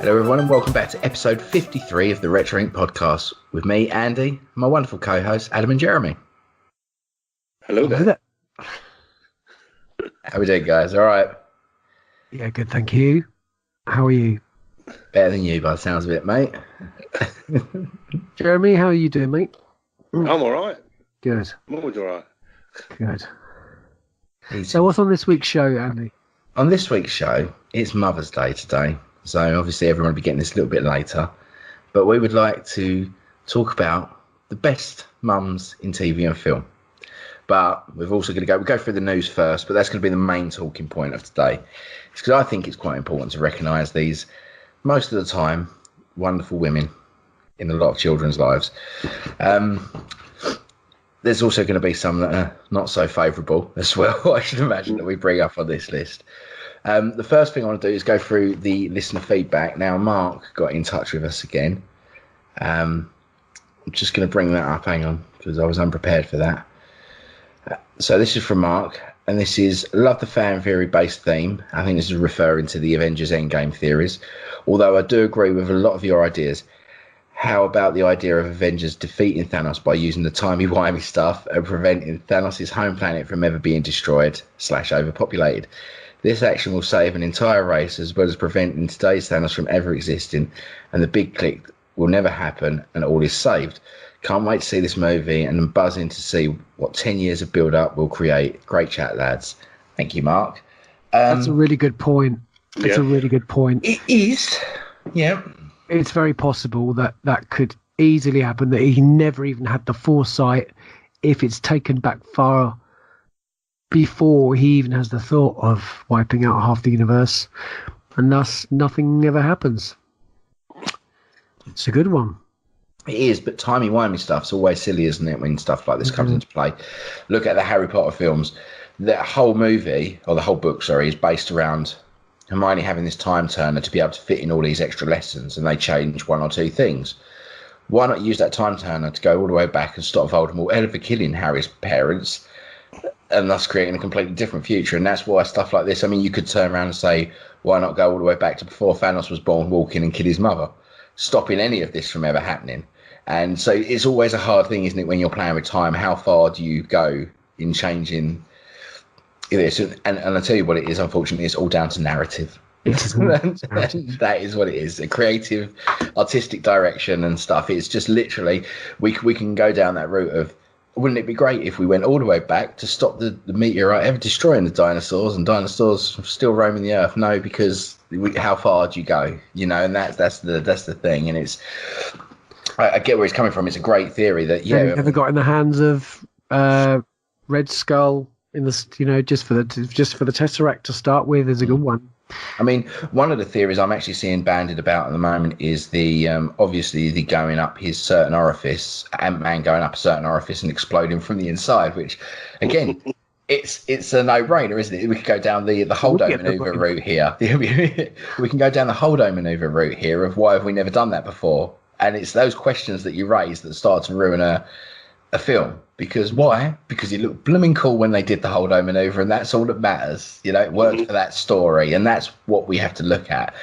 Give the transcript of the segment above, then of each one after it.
Hello everyone and welcome back to episode 53 of the Retro Inc. podcast with me, Andy, and my wonderful co-hosts, Adam and Jeremy. Hello there. How we doing, guys? All right? Yeah, good, thank you. How are you? Better than you by the sounds of it, mate. Jeremy, how are you doing, mate? I'm all right. Good. I'm always all right. Good. Easy. So what's on this week's show, Andy? On this week's show, it's Mother's Day today. So obviously everyone will be getting this a little bit later. But we would like to talk about the best mums in TV and film. But we've also we'll go through the news first, but that's going to be the main talking point of today. It's because I think it's quite important to recognise these, most of the time, wonderful women in a lot of children's lives. There's also going to be some that are not so favourable as well, I should imagine, that we bring up on this list. The first thing I want to do is go through the listener feedback. Now, Mark got in touch with us again. I'm just going to bring that up. Hang on, because I was unprepared for that. So this is from Mark, and this is, love the fan theory-based theme. I think this is referring to the Avengers Endgame theories. Although I do agree with a lot of your ideas. How about the idea of Avengers defeating Thanos by using the timey-wimey stuff and preventing Thanos' home planet from ever being destroyed / overpopulated? This action will save an entire race as well as preventing today's Thanos from ever existing, and the big click will never happen and all is saved. Can't wait to see this movie and I'm buzzing to see what 10 years of build-up will create. Great chat, lads. Thank you, Mark. That's a really good point. It's a really good point. It is. Yeah. It's very possible that that could easily happen, that he never even had the foresight if it's taken back far before he even has the thought of wiping out half the universe, and thus nothing ever happens. It's a good one. It is, but timey-wimey stuff's always silly, isn't it, when stuff like this comes into play? Look at the Harry Potter films. That whole movie, or the whole book, sorry, is based around Hermione having this time turner to be able to fit in all these extra lessons, and they change one or two things. Why not use that time turner to go all the way back and stop Voldemort ever killing Harry's parents, and thus creating a completely different future? And that's why stuff like this, I mean, you could turn around and say, why not go all the way back to before Thanos was born, walking and kill his mother, stopping any of this from ever happening? And so it's always a hard thing, isn't it, when you're playing with time? How far do you go in changing this? And I'll tell you what it is, unfortunately, it's all down to narrative. That is what it is. A creative, artistic direction and stuff. It's just literally, we can go down that route of, wouldn't it be great if we went all the way back to stop the meteorite ever destroying the dinosaurs and dinosaurs still roaming the earth? No, because how far do you go? You know, and that's the thing. And it's, I get where he's coming from. It's a great theory that never got in the hands of Red Skull in this, just for the Tesseract to start with is a good one. I mean, one of the theories I'm actually seeing bandied about at the moment is the obviously the going up his certain orifice, Ant-Man going up a certain orifice and exploding from the inside, which again, it's a no-brainer, isn't it? We could go down the Holdo maneuver route here. We can go down the Holdo maneuver route here of why have we never done that before? And it's those questions that you raise that start to ruin a film. Because why? Because it looked blooming cool when they did the Holdo maneuver, and that's all that matters. It worked for that story, and that's what we have to look at.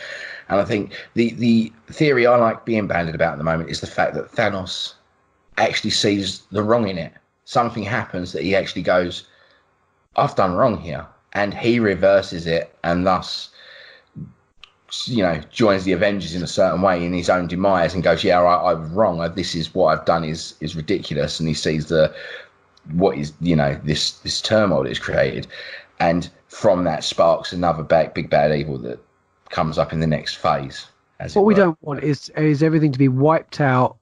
And I think the theory I like being bandied about at the moment is the fact that Thanos actually sees the wrong in it. Something happens that he actually goes, I've done wrong here. And he reverses it, and thus joins the Avengers in a certain way in his own demise and goes, I'm wrong. This is what I've done is ridiculous. And he sees this turmoil is created. And from that sparks another big bad evil that comes up in the next phase. What we don't want is everything to be wiped out.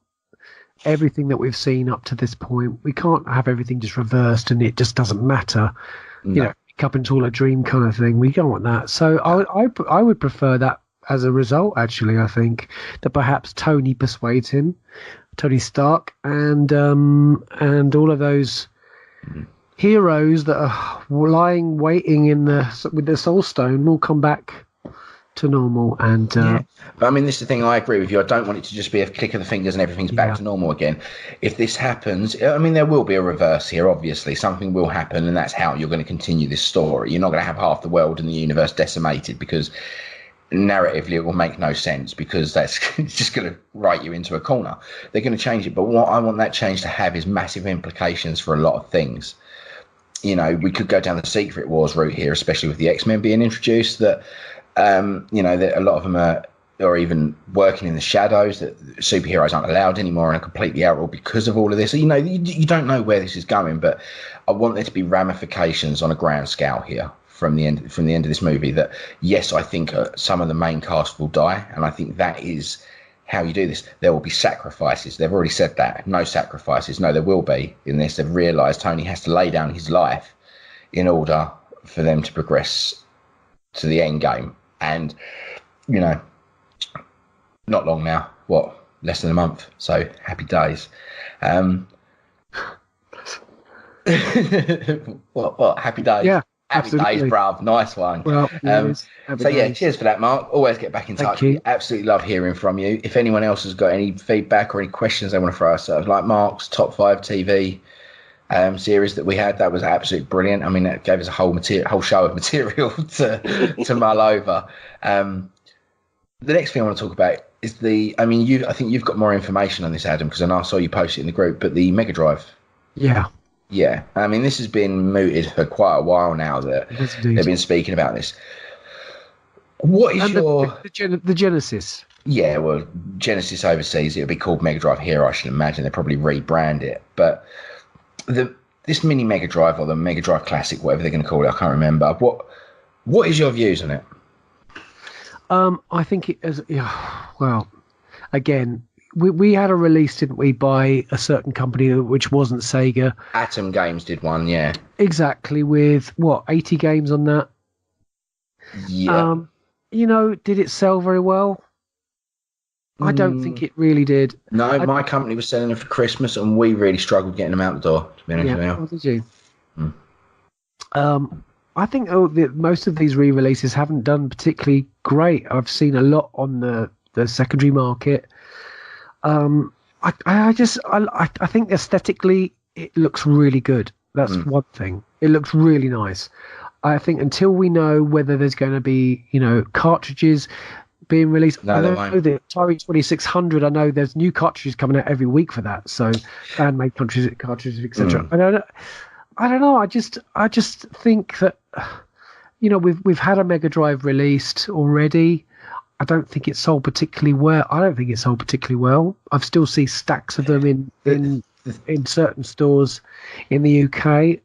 Everything that we've seen up to this point, we can't have everything just reversed and it just doesn't matter. No. Up until a dream kind of thing. We don't want that. So I would prefer that as a result, actually. I think that perhaps Tony persuades him, Tony Stark, and all of those heroes that are lying, waiting with the Soul Stone will come back to normal. And But I mean, this is the thing. I agree with you. I don't want it to just be a click of the fingers and everything's back to normal again. If this happens, I mean, there will be a reverse here. Obviously, something will happen, and that's how you're going to continue this story. You're not going to have half the world and the universe decimated because narratively it will make no sense because that's just going to write you into a corner. They're going to change it, but what I want that change to have is massive implications for a lot of things. You know, we could go down the Secret Wars route here, especially with the X-Men being introduced, that you know, that a lot of them are even working in the shadows, that superheroes aren't allowed anymore and are completely outlawed because of all of this. So, you know, you don't know where this is going, but I want there to be ramifications on a grand scale here from the end of this movie. That, yes, I think some of the main cast will die, and I think that is how you do this. There will be sacrifices. They've already said that. No sacrifices. No, there will be in this. They've realised Tony has to lay down his life in order for them to progress to the end game. And, you know, not long now. What? Less than a month. So happy days. What? Happy days. Yeah. Happy Absolutely. days, bruv. Nice one. Well, so yeah, cheers for that, Mark. Always get back in touch. We absolutely love hearing from you. If anyone else has got any feedback or any questions they want to throw ourselves, like Mark's top 5 TV series that we had, that was absolutely brilliant. I mean, that gave us a whole show of material to mull over. The next thing I want to talk about is I think you've got more information on this, Adam, because I saw you post it in the group, but the Mega Drive. Yeah, I mean, this has been mooted for quite a while now that they've been speaking about this. What is the Genesis? Yeah, well, Genesis overseas, it'll be called Mega Drive here, I should imagine. They'll probably rebrand it. But this mini Mega Drive, or the Mega Drive Classic, whatever they're going to call it, I can't remember. What is your views on it? I think it is, well, again, we had a release, didn't we, by a certain company which wasn't Sega. Atom Games did one, yeah. Exactly, with, 80 games on that? Yeah. You know, did it sell very well? I don't think it really did. No, my company was selling them for Christmas, and we really struggled getting them out the door, to be honest with you. Oh, did you? I think most of these re-releases haven't done particularly great. I've seen a lot on the secondary market. I think aesthetically it looks really good. That's one thing. It looks really nice. I think until we know whether there's going to be, cartridges being released. I know the Atari 2600. I know there's new cartridges coming out every week for that. So fan-made cartridges, etc. I don't know. I just think that, we've had a Mega Drive released already. I don't think it sold particularly well. I've still seen stacks of them in certain stores in the UK.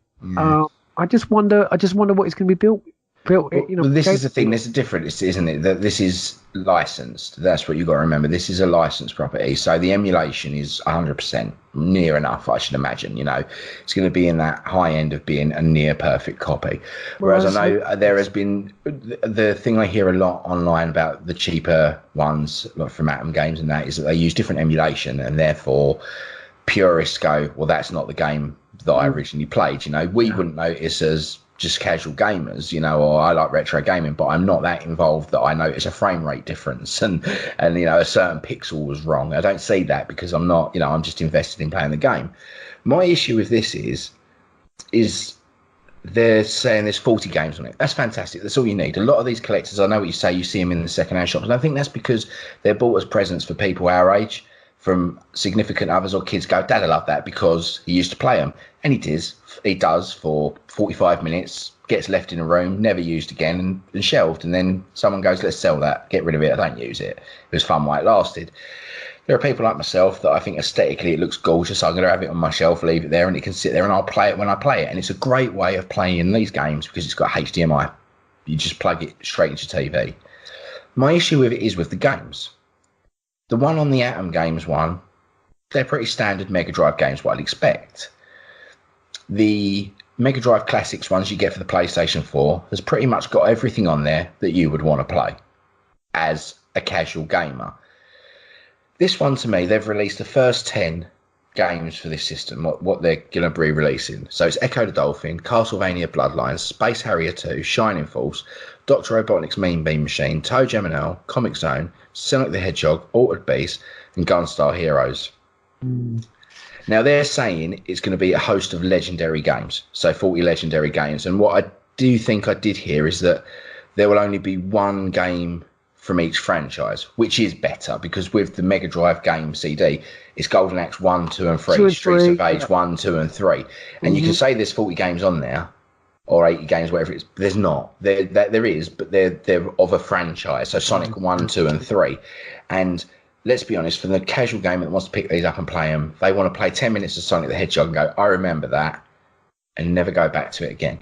I just wonder what is going to be built. Well, this is the thing. There's a difference, isn't it? That this is licensed. That's what you got to remember. This is a licensed property, so the emulation is 100% near enough. I should imagine. It's going to be in that high end of being a near perfect copy. Whereas I know there has been the thing I hear a lot online about the cheaper ones, like from Atom Games, and that is that they use different emulation, and therefore purists go, well, that's not the game that I originally played. We wouldn't notice as just casual gamers, or I like retro gaming, but I'm not that involved that I notice a frame rate difference and a certain pixel was wrong. I don't see that because I'm not, I'm just invested in playing the game. My issue with this is they're saying there's 40 games on it. That's fantastic. That's all you need. A lot of these collectors, I know what you say, you see them in the second-hand shops, and I think that's because they're bought as presents for people our age, from significant others or kids go, Dad, I love that because he used to play them. And he does for 45 minutes, gets left in a room, never used again and shelved. And then someone goes, let's sell that, get rid of it. I don't use it. It was fun while it lasted. There are people like myself that I think aesthetically it looks gorgeous. So I'm going to have it on my shelf, leave it there, and it can sit there and I'll play it when I play it. And it's a great way of playing in these games because it's got HDMI. You just plug it straight into your TV. My issue with it is with the games. The one on the Atom Games one, they're pretty standard Mega Drive games, what I'd expect. The Mega Drive Classics ones you get for the PlayStation 4 has pretty much got everything on there that you would want to play as a casual gamer. This one, to me, they've released the first 10 games for this system, what they're going to be releasing. So it's Echo the Dolphin, Castlevania Bloodlines, Space Harrier 2, Shining Force, Dr. Robotnik's Mean Bean Machine, Toe Jam and Earl, Comic Zone, Sonic the Hedgehog, Altered Beast, and Gunstar Heroes. Now, they're saying it's going to be a host of legendary games, so 40 legendary games. And what I do think I did hear is that there will only be one game from each franchise, which is better because with the Mega Drive game CD, it's Golden Axe 1, 2, and 3, Streets of Rage 1, 2, and 3. And you can say there's 40 games on there, or 80 games, whatever it is. There's not. There is, but they're of a franchise. So Sonic 1, 2, and 3. And let's be honest, for the casual gamer that wants to pick these up and play them, they want to play 10 minutes of Sonic the Hedgehog and go, I remember that, and never go back to it again.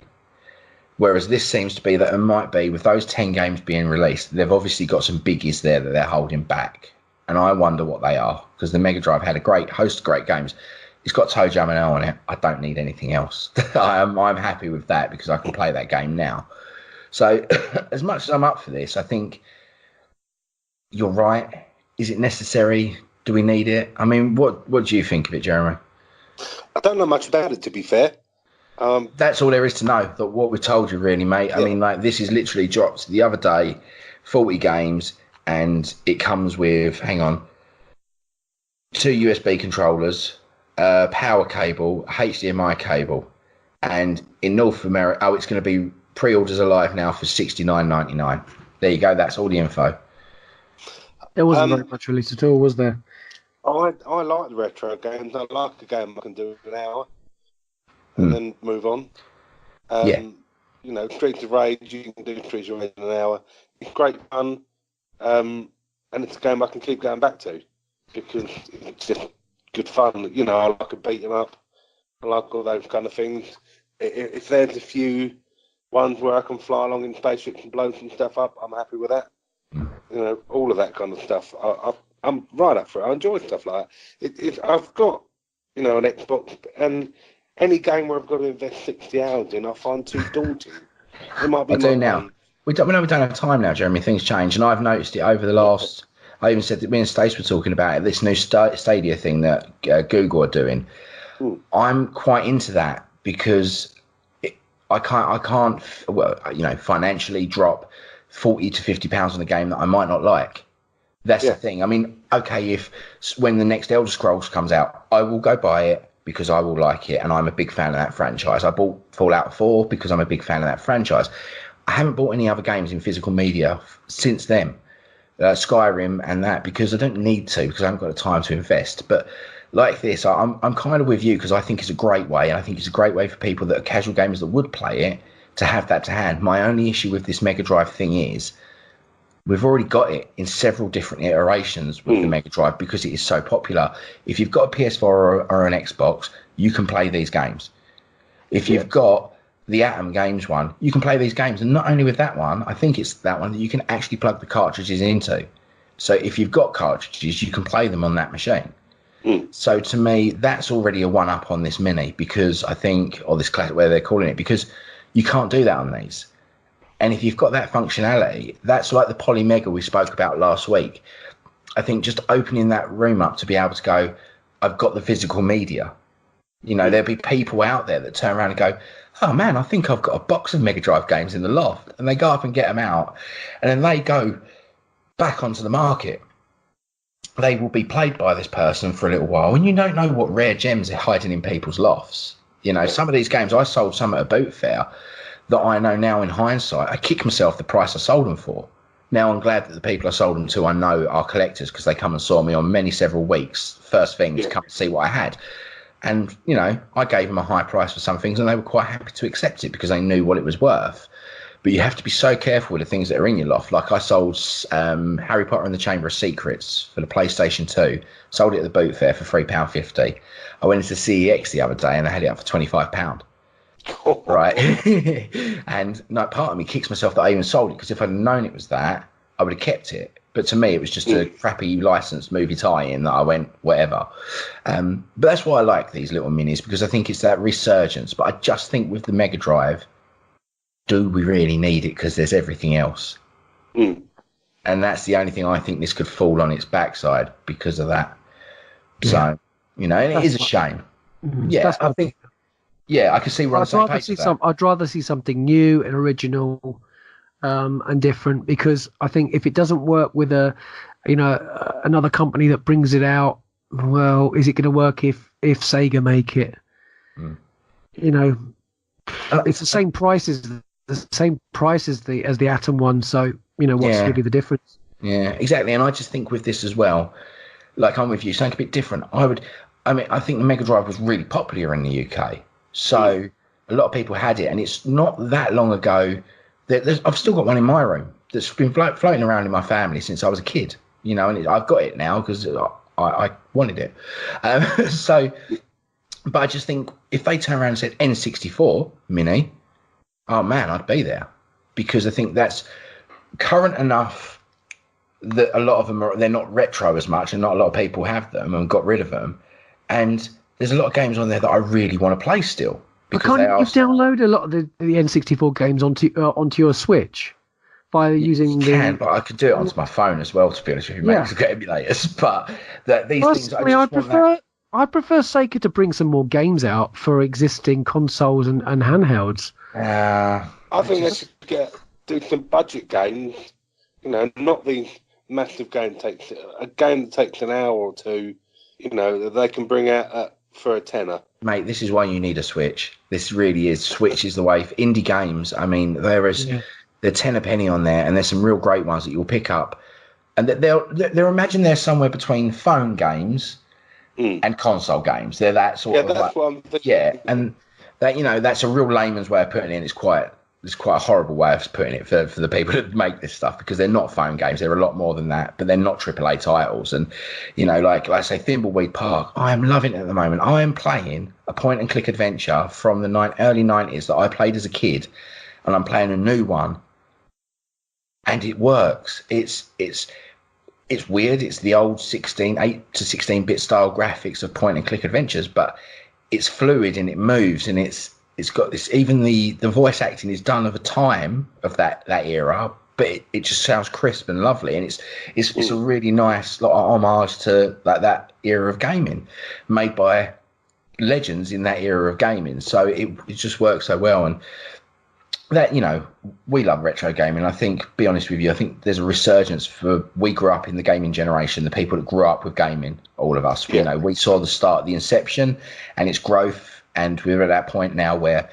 Whereas this seems to be that it might be, with those 10 games being released, they've obviously got some biggies there that they're holding back. And I wonder what they are, because the Mega Drive had a great host of great games. It's got Toe Jam and L on it. I don't need anything else. I'm happy with that because I can play that game now. So as much as I'm up for this, I think you're right. Is it necessary? Do we need it? I mean, what do you think of it, Jeremy? I don't know much about it, to be fair. That's all there is to know. That what we told you, really, mate. Yeah. I mean, like, this is literally dropped the other day, 40 games, and it comes with, hang on, 2 USB controllers, power cable, HDMI cable, and in North America, it's going to be pre-orders alive now for $69.99. There you go. That's all the info. There wasn't very much released at all, was there? I like the retro games. I like a game I can do in an hour and then move on. You know, Streets of Rage, you can do Streets of Rage in an hour. It's great fun, and it's a game I can keep going back to because it's just good fun. You know, I like a beat 'em up. I like all those kind of things. If there's a few ones where I can fly along in spaceships and blow some stuff up, I'm happy with that. You know, all of that kind of stuff. I'm right up for it. I enjoy stuff like that. I've got, you know, an Xbox, and any game where I've got to invest 60 hours in, I find too daunting. It might be. I do now. We don't have time now, Jeremy. Things change, and I've noticed it over the last. I even said that me and Stace were talking about it. This new Stadia thing that Google are doing. I'm quite into that because I can't. Well, you know, financially drop £40 to £50 on a game that I might not like. That's the thing. I mean, okay, when the next Elder Scrolls comes out, I will go buy it because I will like it, and I'm a big fan of that franchise. I bought Fallout 4 because I'm a big fan of that franchise. I haven't bought any other games in physical media since then, Skyrim and that, because I don't need to, because I haven't got the time to invest. But like this, I'm kind of with you because I think it's a great way, and I think it's a great way for people that are casual gamers that would play it to have that to hand. My only issue with this Mega Drive thing is we've already got it in several different iterations with the Mega Drive because it is so popular. If you've got a PS4 or an Xbox, you can play these games. If you've got the Atom Games one, you can play these games. And not only with that one, I think it's that one that you can actually plug the cartridges into. So if you've got cartridges, you can play them on that machine. So to me, that's already a one-up on this Mini because I think, or this classic, where they're calling it, because you can't do that on these. And if you've got that functionality, that's like the Polymega we spoke about last week. I think just opening that room up to be able to go, I've got the physical media. You know, there'll be people out there that turn around and go, oh man, I think I've got a box of Mega Drive games in the loft. And they go up and get them out. And then they go back onto the market. They will be played by this person for a little while. And you don't know what rare gems are hiding in people's lofts. You know, some of these games, I sold some at a boot fair that I know now in hindsight, I kick myself the price I sold them for. Now I'm glad that the people I sold them to I know are collectors because they come and saw me on several weeks. First thing to come and see what I had. And, you know, I gave them a high price for some things and they were quite happy to accept it because they knew what it was worth. But you have to be so careful with the things that are in your loft. Like I sold Harry Potter and the Chamber of Secrets for the PlayStation 2. Sold it at the boot fair for £3.50. I went into CEX the other day and I had it up for £25. Right. And no, part of me kicks myself that I even sold it because if I'd known it was that, I would have kept it. But to me, it was just a crappy licensed movie tie-in that I went, whatever. But that's why I like these little minis because I think it's that resurgence. But I just think with the Mega Drive, do we really need it because there's everything else? And that's the only thing I think this could fall on its backside because of that. So, you know, and it is a shame. Yeah, I think... Yeah, I can see where I'd rather see something new and original and different because I think if it doesn't work with another company that brings it out, well, is it going to work if Sega make it? You know, it's the same price as the Atom one, so you know what's really the difference? Yeah, exactly. And I just think with this as well, like I'm with you, something a bit different. I think the Mega Drive was really popular in the UK. So a lot of people had it, and it's not that long ago that I've still got one in my room that's been floating around in my family since I was a kid, you know, and I've got it now because I wanted it. So, but I just think if they turn around and said N64 Mini, oh man, I'd be there, because I think that's current enough that a lot of them they're not retro as much, and not a lot of people have them and got rid of them. And there's a lot of games on there that I really want to play still. But can't you download a lot of the N64 games onto your Switch by using but I could do it onto my phone as well, to be honest with you, mate, to get emulators. But these things, I prefer Sega to bring some more games out for existing consoles and handhelds. I think they should do some budget games, you know, not the massive game a game that takes an hour or two, you know, that they can bring out for a tenner. Mate, this is why you need a Switch. This really is. Switch is the way for indie games. I mean, they're 10 a penny on there, and there's some real great ones that you'll pick up. And they're imagine they're somewhere between phone games and console games. They're that sort of. Yeah, that's what I'm thinking. Yeah, and that, you know, that's a real layman's way of putting it in. It's quite a horrible way of putting it for the people that make this stuff, because they're not phone games. They're a lot more than that, but they're not AAA titles. And, you know, like I say, Thimbleweed Park, I am loving it at the moment. I am playing a point-and-click adventure from the early 90s that I played as a kid, and I'm playing a new one, and it works. It's weird. It's the old 8 to 16-bit style graphics of point-and-click adventures, but it's fluid and it moves, and it's got this, even the voice acting is done of a time of that era, but it just sounds crisp and lovely, and it's a really nice homage to like that era of gaming, made by legends in that era of gaming. So it just works so well. And that, you know, we love retro gaming. I think, be honest with you, I think there's a resurgence we grew up in the gaming generation, the people that grew up with gaming, all of us, you know, we saw the start, the inception and its growth. And we're at that point now where,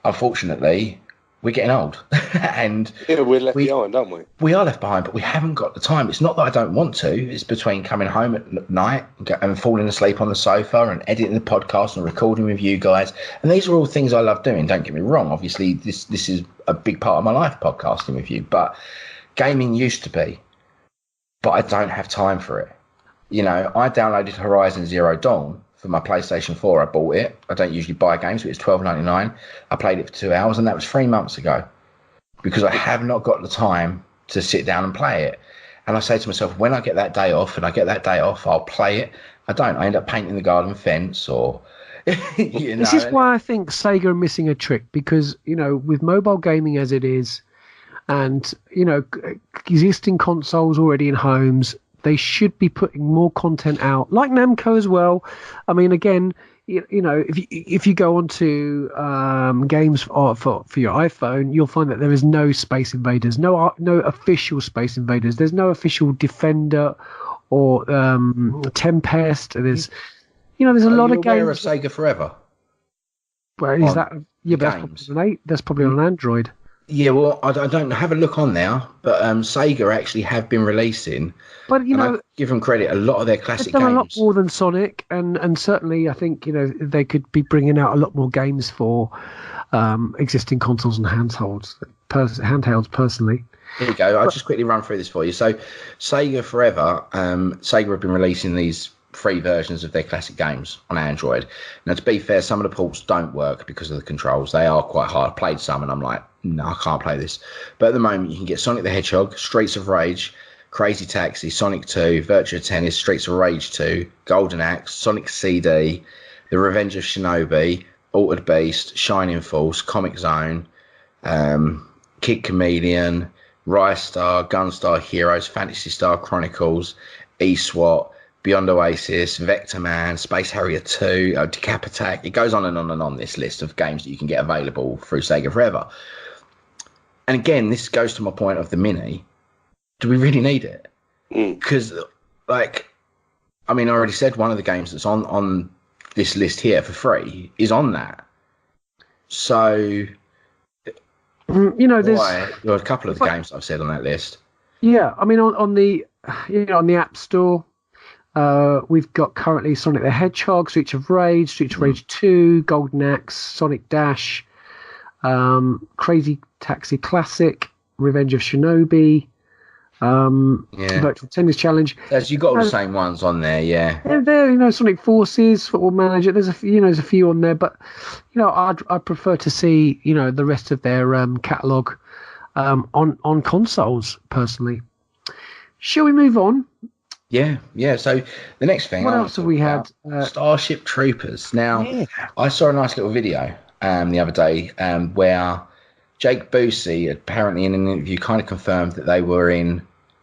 unfortunately, we're getting old. And we're left behind, aren't we? We are left behind, but we haven't got the time. It's not that I don't want to. It's between coming home at night and falling asleep on the sofa and editing the podcast and recording with you guys. And these are all things I love doing. Don't get me wrong. Obviously, this is a big part of my life, podcasting with you. But gaming used to be. But I don't have time for it. You know, I downloaded Horizon Zero Dawn for my PlayStation 4. I bought it. I don't usually buy games, but it's $12.99. I played it for 2 hours, and that was 3 months ago, because I have not got the time to sit down and play it. And I say to myself, when I get that day off, I'll play it. I don't. I end up painting the garden fence, or you know. This is why I think Sega are missing a trick, because, you know, with mobile gaming as it is, and, you know, existing consoles already in homes, they should be putting more content out, like Namco as well. I mean, again, you know, if you go onto games for your iPhone, you'll find that there is no Space Invaders, no official Space Invaders. There's no official Defender or Tempest. There's, you know, there's a lot of games. Of Sega Forever? Where is that? Yeah, but that's probably on Android. Yeah, well, I don't have a look on there, but Sega actually have been releasing. But, you know, I give them credit, a lot of their classic games. A lot more than Sonic, and certainly I think, you know, they could be bringing out a lot more games for existing consoles and handhelds personally. Here we go. I'll just quickly run through this for you. So, Sega Forever, Sega have been releasing these free versions of their classic games on Android. Now, to be fair, some of the ports don't work because of the controls. They are quite hard. I played some and I'm like, no, I can't play this. But at the moment, you can get Sonic the Hedgehog, Streets of Rage, Crazy Taxi, Sonic 2, Virtua Tennis, Streets of Rage 2, Golden Axe, Sonic CD, The Revenge of Shinobi, Altered Beast, Shining Force, Comic Zone, Kid Chameleon, Rise Star, Gunstar Heroes, Fantasy Star Chronicles, E-SWAT, Beyond Oasis, Vector Man, Space Harrier 2, Decap Attack. It goes on and on and on, this list of games that you can get available through Sega Forever. And again, this goes to my point of the Mini. Do we really need it? Because, like, I mean, I already said one of the games that's on this list here for free is on that. So, you know, there are a couple of the games I've said on that list. Yeah, I mean on the on the App Store, we've got currently Sonic the Hedgehog, Streets of Rage 2, Golden Axe, Sonic Dash, Crazy Taxi Classic, Revenge of Shinobi, Virtual Tennis Challenge. As you got all the same ones on there, yeah. There, Sonic Forces, Football Manager. There's there's a few on there, but I'd prefer to see the rest of their catalog on consoles personally. Shall we move on? Yeah. So the next thing. What else have we had? Starship Troopers. Now, I saw a nice little video the other day where Jake Busey apparently in an interview kind of confirmed that they were in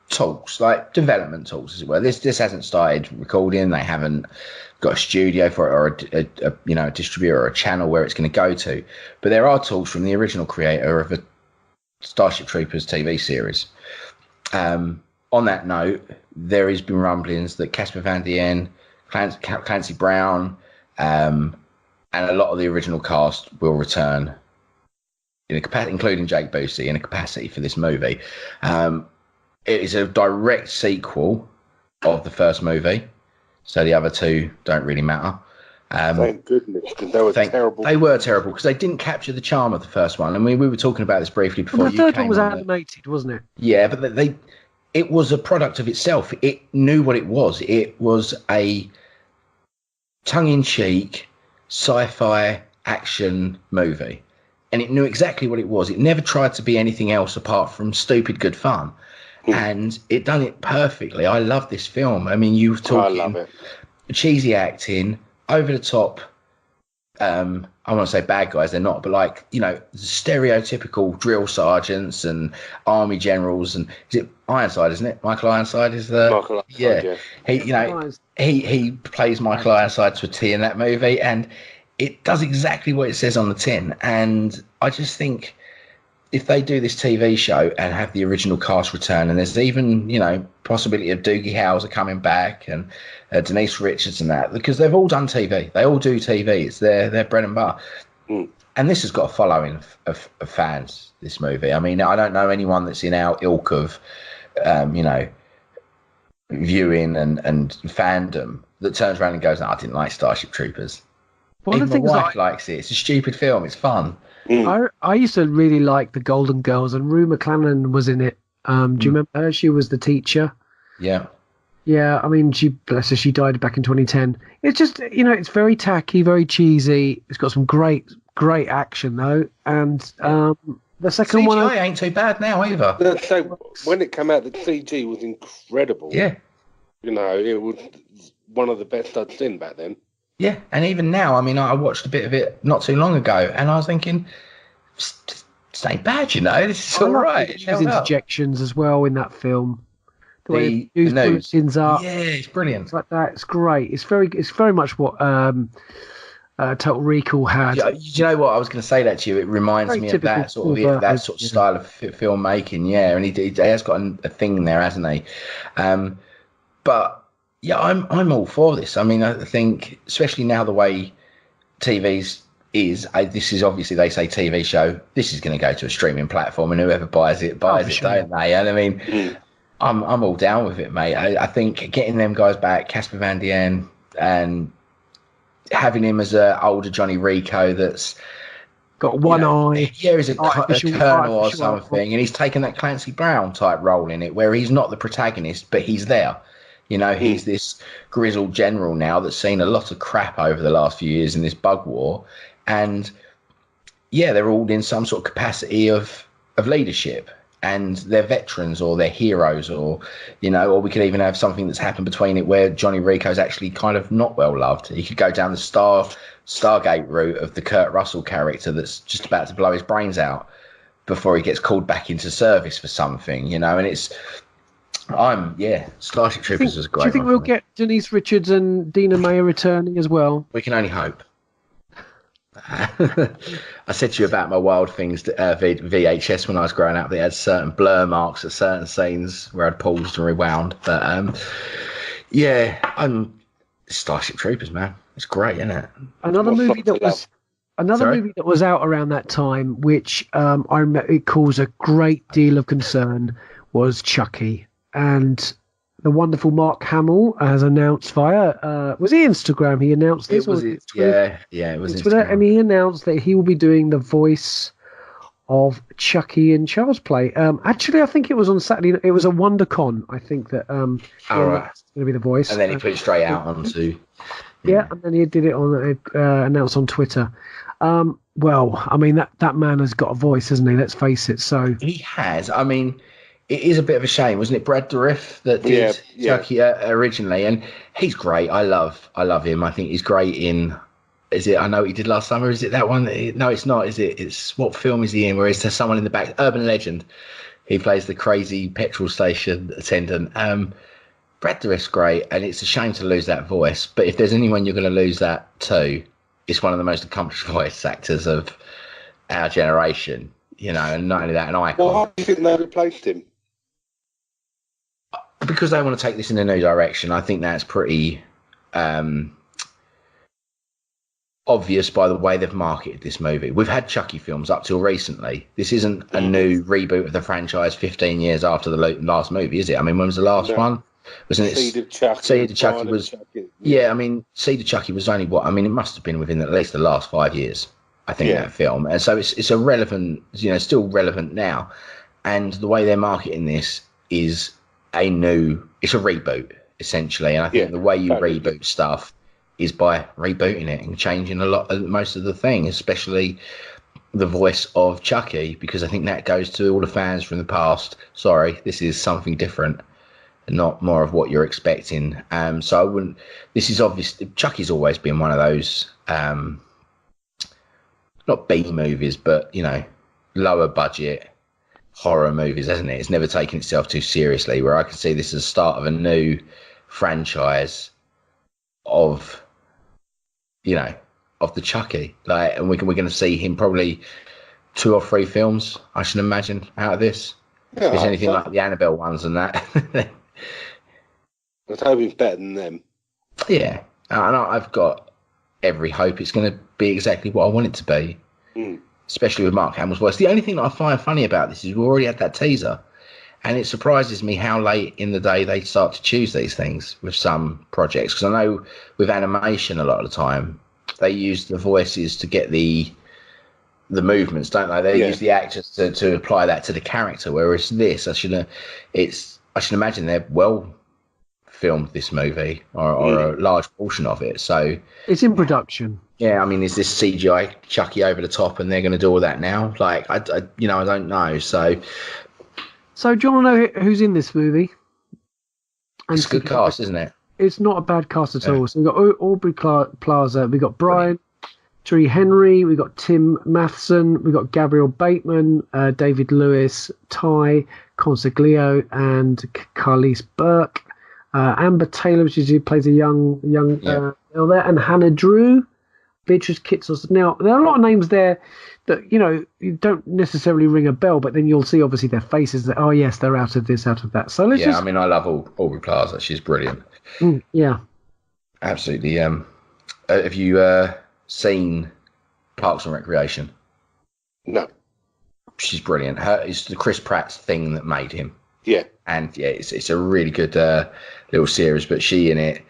talks, like development talks as well. This hasn't started recording. They haven't got a studio for it or a distributor or a channel where it's going to go to. But there are talks from the original creator of a Starship Troopers TV series. On that note, there has been rumblings that Casper Van Dien, Clancy Brown, and a lot of the original cast will return, including Jake Busey, in a capacity for this movie. It is a direct sequel of the first movie, so the other two don't really matter. Thank goodness, because they were terrible. They were terrible because they didn't capture the charm of the first one. And we were talking about this briefly before. Well, the third one was animated, wasn't it? Yeah, but it was a product of itself. It knew what it was. It was a tongue-in-cheek sci-fi action movie, and it knew exactly what it was. It never tried to be anything else apart from stupid good fun. And it done it perfectly. I love this film. I mean, you were talking I love it. Cheesy acting, over the top. I want to say bad guys, they're not, but stereotypical drill sergeants and army generals, and is it Ironside, isn't it? Michael Ironside is the Michael Ironside, yeah. He plays Michael Ironside to a T in that movie, and it does exactly what it says on the tin. And I just think if they do this TV show and have the original cast return, and there's even, possibility of Doogie Howser coming back and Denise Richards and that, because they've all done TV. They all do TV. It's their bread and butter. And this has got a following of fans, this movie. I mean, I don't know anyone that's in our ilk of, viewing and fandom that turns around and goes, no, I didn't like Starship Troopers. Even my wife likes it. It's a stupid film. It's fun. I used to really like the Golden Girls, and Rue McClanahan was in it. Do you remember her? She was the teacher. Yeah. Yeah, I mean, bless her, she died back in 2010. It's just, it's very tacky, very cheesy. It's got some great action, though. And the second one... CGI ain't too bad now, either. So, when it came out, the CG was incredible. Yeah. It was one of the best I'd seen back then. Yeah, and even now, I mean, I watched a bit of it not too long ago, and I was thinking, this ain't bad, this is all right. There's interjections as well in that film. The way the bulletins are. Yeah, it's brilliant. It's like that. It's great. It's very much what Total Recall had. Do you know what I was going to say that to you? It reminds me of that sort of style of filmmaking. Yeah, and he has got a thing there, hasn't he? But yeah, I'm all for this. I mean, I think, especially now the way TV's is, this is obviously, they say TV show, this is going to go to a streaming platform, and whoever buys it, don't they? And I mean, I'm all down with it, mate. I think getting them guys back, Casper Van Dien, and having him as a older Johnny Rico that's got one eye. Yeah, he's a colonel or something, and he's taken that Clancy Brown type role in it, where he's not the protagonist, but he's there. He's this grizzled general now that's seen a lot of crap over the last few years in this bug war. And, yeah, they're all in some sort of capacity of leadership. And they're veterans or they're heroes or we could even have something that's happened between it where Johnny Rico's actually kind of not well loved. He could go down the Stargate route of the Kurt Russell character that's just about to blow his brains out before he gets called back into service for something, and it's... Starship Troopers is great. Do you think we'll get Denise Richards and Dina Meyer returning as well? We can only hope. I said to you about my Wild Things VHS when I was growing up. They had certain blur marks at certain scenes where I'd paused and rewound. But I'm Starship Troopers, man. It's great, isn't it? Another movie that was out around that time, which I remember it caused a great deal of concern, was Chucky. And the wonderful Mark Hamill has announced via, was it Instagram? He announced this? It was it. Yeah, it was Twitter, Instagram. and he announced that he will be doing the voice of Chucky in Child's Play. Actually, I think it was on Saturday. It was a WonderCon. I think that right. going to be the voice, and then he put it straight out onto. Yeah, and then he did it on announced on Twitter. Well, I mean that man has got a voice, hasn't he? Let's face it. So he has. I mean, it is a bit of a shame, wasn't it? Brad Dourif that did Chucky originally, and he's great. I love him. I think he's great in. Is it? I know what he did last summer. Is it that one? No, it's not. Is it? It's what film is he in? Where is there someone in the back? Urban Legend. He plays the crazy petrol station attendant. Brad Dourif's great, and it's a shame to lose that voice. But if there's anyone you're going to lose that to, it's one of the most accomplished voice actors of our generation. You know, and not only that, an icon. Well, how do you think they replaced him? Because they want to take this in a new direction. I think that's pretty obvious by the way they've marketed this movie. We've had Chucky films up till recently. This isn't a new reboot of the franchise 15 years after the last movie, is it? I mean, when was the last one? Wasn't it? Seed of Chucky. Seed of Chucky was. Chucky. Yeah, I mean, Seed of Chucky was only what? I mean, it must have been within at least the last 5 years. I think that film, and so it's a relevant, still relevant now. And the way they're marketing this is it's a reboot essentially. And I think the way you reboot stuff is by rebooting it and changing most of the thing, especially the voice of Chucky, because I think that goes to all the fans from the past. Sorry, this is something different, not more of what you're expecting. So I wouldn't. This is obvious. Chucky's always been one of those, not B movies, but lower budget horror movies, hasn't it? It's never taken itself too seriously. Where I can see this as the start of a new franchise of the Chucky, and we're going to see him probably 2 or 3 films, I should imagine, out of this. Yeah, if it's anything like the Annabelle ones and that. I was hoping it's better than them. Yeah, and I've got every hope it's going to be exactly what I want it to be, especially with Mark Hamill's voice. The only thing that I find funny about this is we already had that teaser, and it surprises me how late in the day they start to choose these things with some projects, because I know with animation a lot of the time they use the voices to get the movements, don't they? They use the actors to apply that to the character, whereas this, I should imagine they're well filmed this movie, or a large portion of it. So it's in production. Yeah, I mean, is this CGI Chucky over the top, and they're going to do all that now? Like, I don't know. So do you want to know who's in this movie? It's a good cast, isn't it? It's not a bad cast at all. So we've got Aubrey Plaza, we've got Brian Tyree Henry, we've got Tim Matheson, we've got Gabriel Bateman, David Lewis, Ty Consiglio, and Carlise Burke. Amber Taylor, who plays a young girl there, and Hannah Drew, Beatrice Kitsos. Now, there are a lot of names there that, you don't necessarily ring a bell, but then you'll see, obviously, their faces that, oh, yes, they're out of this, out of that. So let's I mean, I love Aubrey Plaza. She's brilliant. Yeah. Absolutely. Have you seen Parks and Recreation? No. She's brilliant. It's the Chris Pratt's thing that made him. Yeah. And it's a really good little series, but she in it,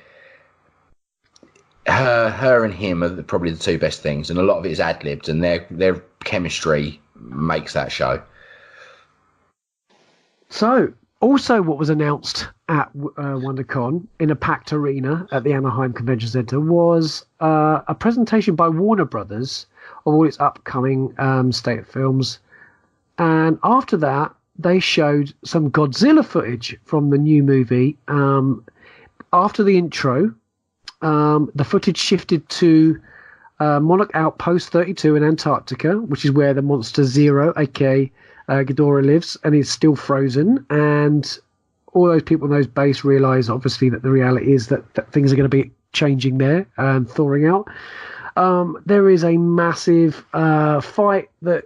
her and him are probably the 2 best things, and a lot of it is ad-libbed, and their chemistry makes that show. So, also what was announced at WonderCon in a packed arena at the Anaheim Convention Center was a presentation by Warner Brothers of all its upcoming state films, and after that, they showed some Godzilla footage from the new movie. After the intro, the footage shifted to Monarch Outpost 32 in Antarctica, which is where the monster Zero, aka Ghidorah, lives, and is still frozen. And all those people in those base realise, obviously, that the reality is that things are going to be changing there and thawing out. There is a massive fight that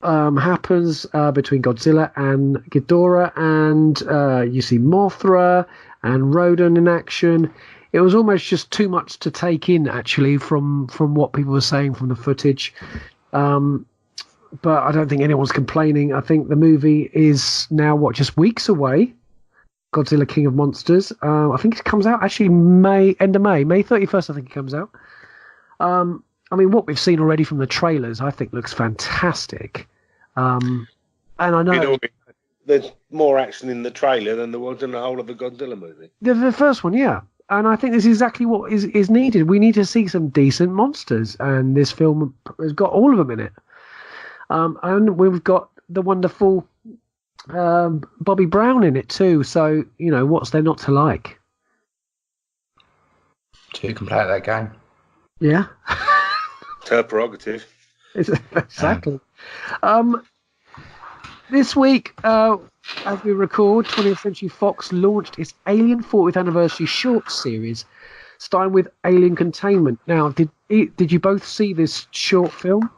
happens between Godzilla and Ghidorah, and you see Mothra and Rodan in action. It was almost just too much to take in, actually, from what people were saying from the footage. but I don't think anyone's complaining. I think the movie is now, just weeks away. Godzilla King of Monsters. I think it comes out actually end of May 31st. I think it comes out. I mean, what we've seen already from the trailers, I think looks fantastic. And I know there's more action in the trailer than there was in the whole of the Godzilla movie. The first one, yeah. And I think this is exactly what is needed. We need to see some decent monsters, and this film has got all of them in it. And we've got the wonderful Bobby Brown in it too. So, what's there not to like? Two can play at that game. Yeah. It's her prerogative. Exactly. This week, as we record, 20th Century Fox launched its Alien 40th Anniversary short series, starting with Alien Containment. Now, did you both see this short film?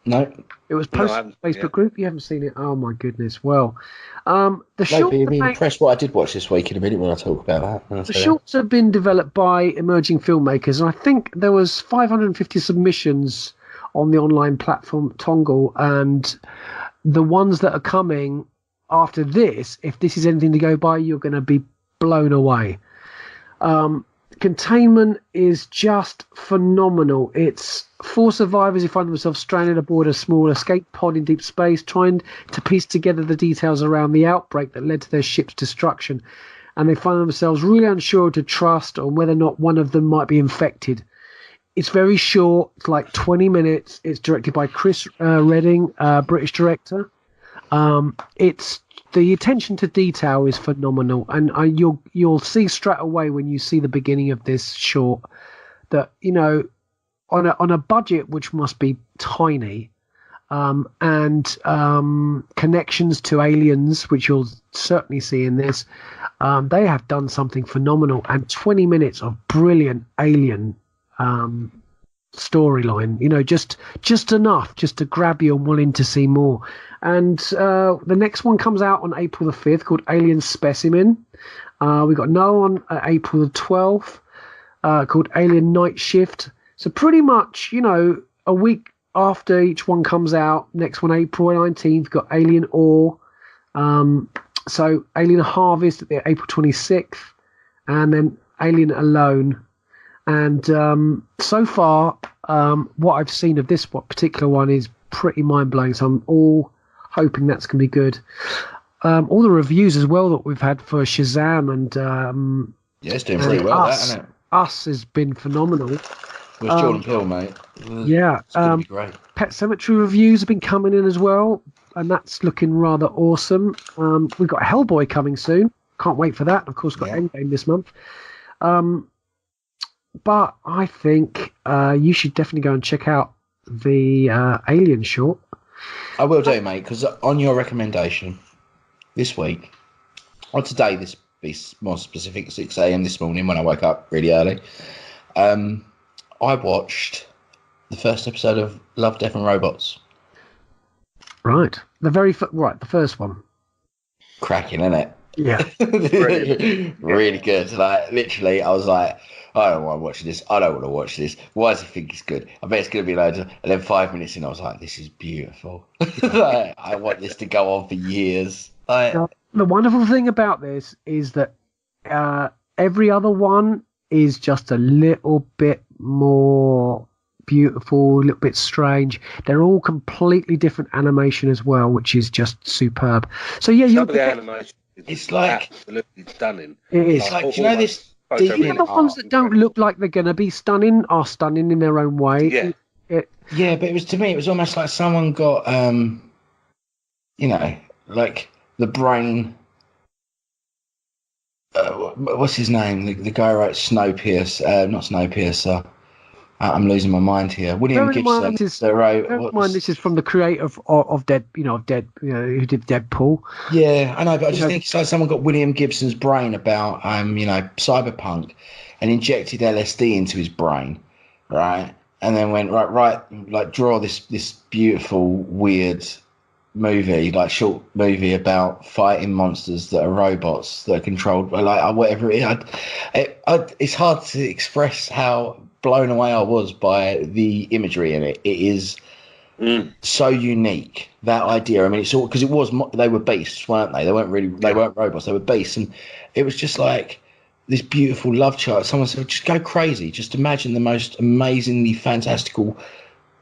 No. It was posted on the Facebook group. You haven't seen it? Oh my goodness! Well, you'll be impressed what I did watch this week in a minute when I talk about that. The shorts have been developed by emerging filmmakers, and I think there was 550 submissions on the online platform Tongle, and the ones that are coming after this, if this is anything to go by, you're going to be blown away. Containment is just phenomenal. It's 4 survivors who find themselves stranded aboard a small escape pod in deep space, trying to piece together the details around the outbreak that led to their ship's destruction. And they find themselves really unsure to trust on whether or not one of them might be infected. It's very short. It's like 20 minutes. It's directed by Chris Redding, British director. The attention to detail is phenomenal, and you'll see straight away when you see the beginning of this short that on a budget which must be tiny, and connections to aliens, which you'll certainly see in this, they have done something phenomenal, and 20 minutes of brilliant alien storyline, just enough just to grab you and wanting to see more. And the next one comes out on April the 5th, called Alien Specimen. We got another one April the 12th, called Alien Night Shift. So pretty much, a week after each one comes out, next one April 19th, got Alien Ore. So Alien Harvest at the April 26th, and then Alien Alone. And so far, what I've seen of this particular one is pretty mind-blowing. So I'm all hoping that's going to be good. All the reviews as well that we've had for Shazam and it's doing pretty well, isn't it? Us has been phenomenal. It was Jordan Peele, mate. Yeah. It's going to be great. Pet Sematary reviews have been coming in as well, and that's looking rather awesome. We've got Hellboy coming soon. Can't wait for that. Of course, got Endgame this month. But I think you should definitely go and check out the Alien short. I will do, mate, because on your recommendation this week, or today, this be more specific, 6 a.m. this morning when I woke up really early, I watched the first episode of Love, Death and Robots. Right. The first one. Cracking, isn't it? Yeah. Really good. Like, literally, I was like, I don't want to watch this. I don't want to watch this. Why does he think it's good? I bet it's going to be loads of... And then 5 minutes in, I was like, this is beautiful. Like, I want this to go on for years. Like, the wonderful thing about this is that every other one is just a little bit more beautiful, a little bit strange. They're all completely different animation as well, which is just superb. So yeah, some of the animation it's like absolutely stunning. It is. It's like, you know, this even the ones that don't look like they're going to be stunning are stunning in their own way. Yeah, but it was, to me, it was almost like someone got like the brain. What's his name? The guy who wrote Snowpiercer, not Snowpiercer. I'm losing my mind here. William Gibson. This is from the creator of Dead, who did Deadpool. Yeah, I know, but I just think it's like someone got William Gibson's brain about, cyberpunk, and injected LSD into his brain, right? And then went right, like draw this beautiful, weird movie, like short movie about fighting monsters that are robots that are controlled by whatever it is. It's hard to express how blown away I was by the imagery in it. It is So unique, that idea. I mean, it's all because they were beasts, weren't they? They weren't robots. They were beasts, and it was just like this beautiful love child. Someone said, "Just go crazy. Just imagine the most amazingly fantastical